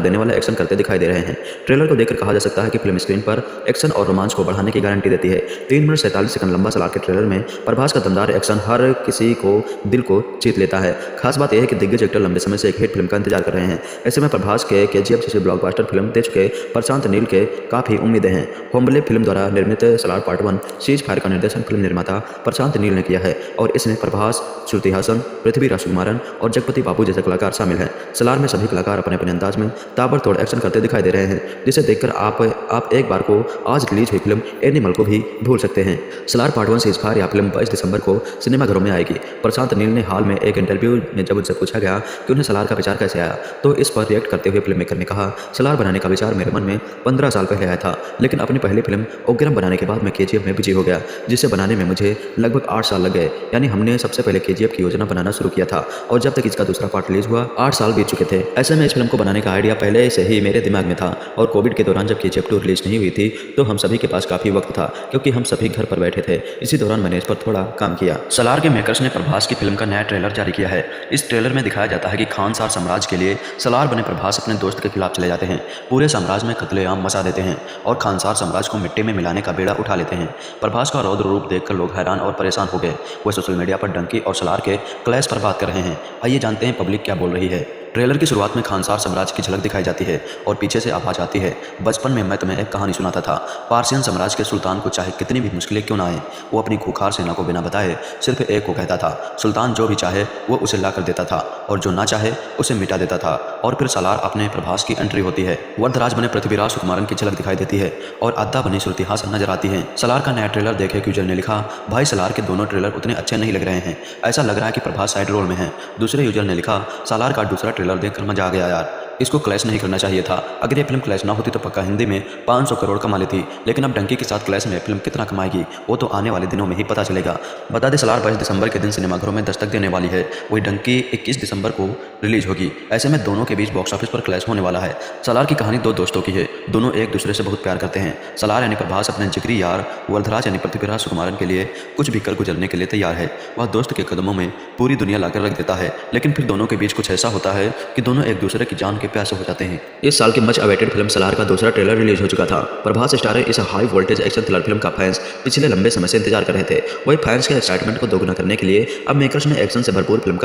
देने वाला एक्शन करते दिखाई दे रहे हैं। ट्रेलर को देखकर कहा जा सकता है कि फिल्म स्क्रीन पर एक्शन और रोमांच को बढ़ाने की गारंटी देती है। 3 मिनट 47 सेकंड लंबा सलार के ट्रेलर में प्रभास का दमदार एक्शन हर किसी को दिल को जीत लेता है। खास बात यह है कि दिग्गज एक्टर लंबे समय से एक हिट फिल्म का इंतजार कर रहे हैं। ऐसे में प्रभास के केजीएफ जैसे ब्लॉकबस्टर फिल्म दे चुके प्रशांत नील के काफी उम्मीदें हैं। होम्बले फिल्म द्वारा निर्मित सलार पार्ट 1 सीज फायर का निर्देशन फिल्म निर्माता प्रशांत नील ने किया है और इसमें प्रभास, श्रुति हासन, पृथ्वीराज सुकुमारन और जगपति बाबू जैसे कलाकार शामिल हैं। सलार में सभी कलाकार अपने अपने अंदाज में ताबड़तोड़ एक्शन करते दिखाई दे रहे हैं, जिसे देखकर आप एक बार को आज रिलीज हुई फिल्म एनिमल को भी भूल सकते हैं। सलार पार्ट 1 सीज फायर यह फिल्म 22 दिसंबर को सिनेमाघरों में आएगी। प्रशांत नील ने हाल में एक इंटरव्यू में जब उनसे पूछा गया कि उन्हें सलार का विचार कैसे आया तो इस पर रिएक्ट करते हुए फिल्म मेकर ने कहा, सलार बनाने का विचार मेरे मन में 15 साल पहले आया था, लेकिन अपनी पहली फिल्म उग्रम बनाने के बाद मैं केजीएफ में बिजी हो गया, जिसे बनाने में मुझे लगभग 8 साल लग गए। यानी हमने सबसे पहले केजीएफ की योजना बनाना शुरू किया था और जब तक इसका दूसरा पार्ट रिलीज हुआ 8 साल बीत चुके थे। ऐसे में इस फिल्म को बनाने का आइडिया पहले से ही मेरे दिमाग में था और कोविड के दौरान जब केजीएफ 2 रिलीज नहीं हुई थी तो हम सभी के पास काफी वक्त था क्योंकि हम सभी घर पर बैठे थे। इसी दौरान मैंने इस पर थोड़ा काम किया। सलार के मेकर्स ने प्रभास की फिल्म का नया ट्रेलर जारी किया है। इस ट्रेलर में दिखाया जाता है कि खानसार साम्राज्य के लिए सलार बने प्रभास अपने दोस्त के खिलाफ चले जाते हैं, पूरे साम्राज्य में कत्लेआम मचा देते हैं और खानसार साम्राज्य को मिट्टी में मिलाने का बेड़ा उठा लेते हैं। प्रभास का रौद्र रूप देखकर लोग हैरान और परेशान हो गए। वह सोशल मीडिया पर डंकी और सलार के क्लैश पर बात कर रहे हैं। आइए जानते हैं पब्लिक क्या बोल रही है। ट्रेलर की शुरुआत में खानसार साम्राज्य की झलक दिखाई जाती है और पीछे से आवाज आती है, बचपन में मैं तुम्हें एक कहानी सुनाता था। पार्सियन साम्राज्य के सुल्तान को चाहे कितनी भी मुश्किलें क्यों ना आए, वो अपनी खूंखार सेना को बिना बताए सिर्फ एक को कहता था। सुल्तान जो भी चाहे वो उसे ला कर देता था और जो ना चाहे उसे मिटा देता था। और फिर सलार अपने प्रभास की एंट्री होती है। वर्धराज बने पृथ्वीराज सुकुमारन की झलक दिखाई देती है और अद्दा बनी श्रुति हासन नजर आती है। सलार का नया ट्रेलर देखे यूजर ने लिखा, भाई सलार के दोनों ट्रेलर उतने अच्छे नहीं लग रहे हैं, ऐसा लग रहा है कि प्रभास साइड रोल में है। दूसरे यूजर ने लिखा, सलार का दूसरा ट्रेलर देखकर मजा आ गया यार, इसको क्लैश नहीं करना चाहिए था। अगर ये फिल्म क्लैश ना होती तो पक्का हिंदी में 500 करोड़ कमा लेती, लेकिन अब डंकी के साथ क्लैश में फिल्म कितना कमाएगी वो तो आने वाले दिनों में ही पता चलेगा। बता दें सलार 22 दिसंबर के दिन सिनेमाघरों में दस्तक देने वाली है, वही डंकी 21 दिसंबर को रिलीज होगी। ऐसे में दोनों के बीच बॉक्स ऑफिस पर क्लैश होने वाला है। सलार की कहानी दो दोस्तों की है, दोनों एक दूसरे से बहुत प्यार करते हैं। सलार यानी प्रभास अपने जिगरी यार वर्धराज यानी पृथ्वीराज सुकुमारन के लिए कुछ भी कर गुजरने के लिए तैयार है। वह दोस्त के कदमों में पूरी दुनिया लाकर रख देता है, लेकिन फिर दोनों के बीच कुछ ऐसा होता है कि दोनों एक दूसरे की जान के प्यासे हो जाते हैं। इस साल की मच अवेटेड फिल्म सलार का दूसरा ट्रेलर रिलीज हो चुका था। प्रभास स्टार इस high voltage action thriller film का फैंस पिछले लंबे समय से इंतजार कर रहे थे। वही फैंस के एक्साइटमेंट को दोगुना करने के लिए अब मेकर्स ने एक्शन से भरपूर फिल्म का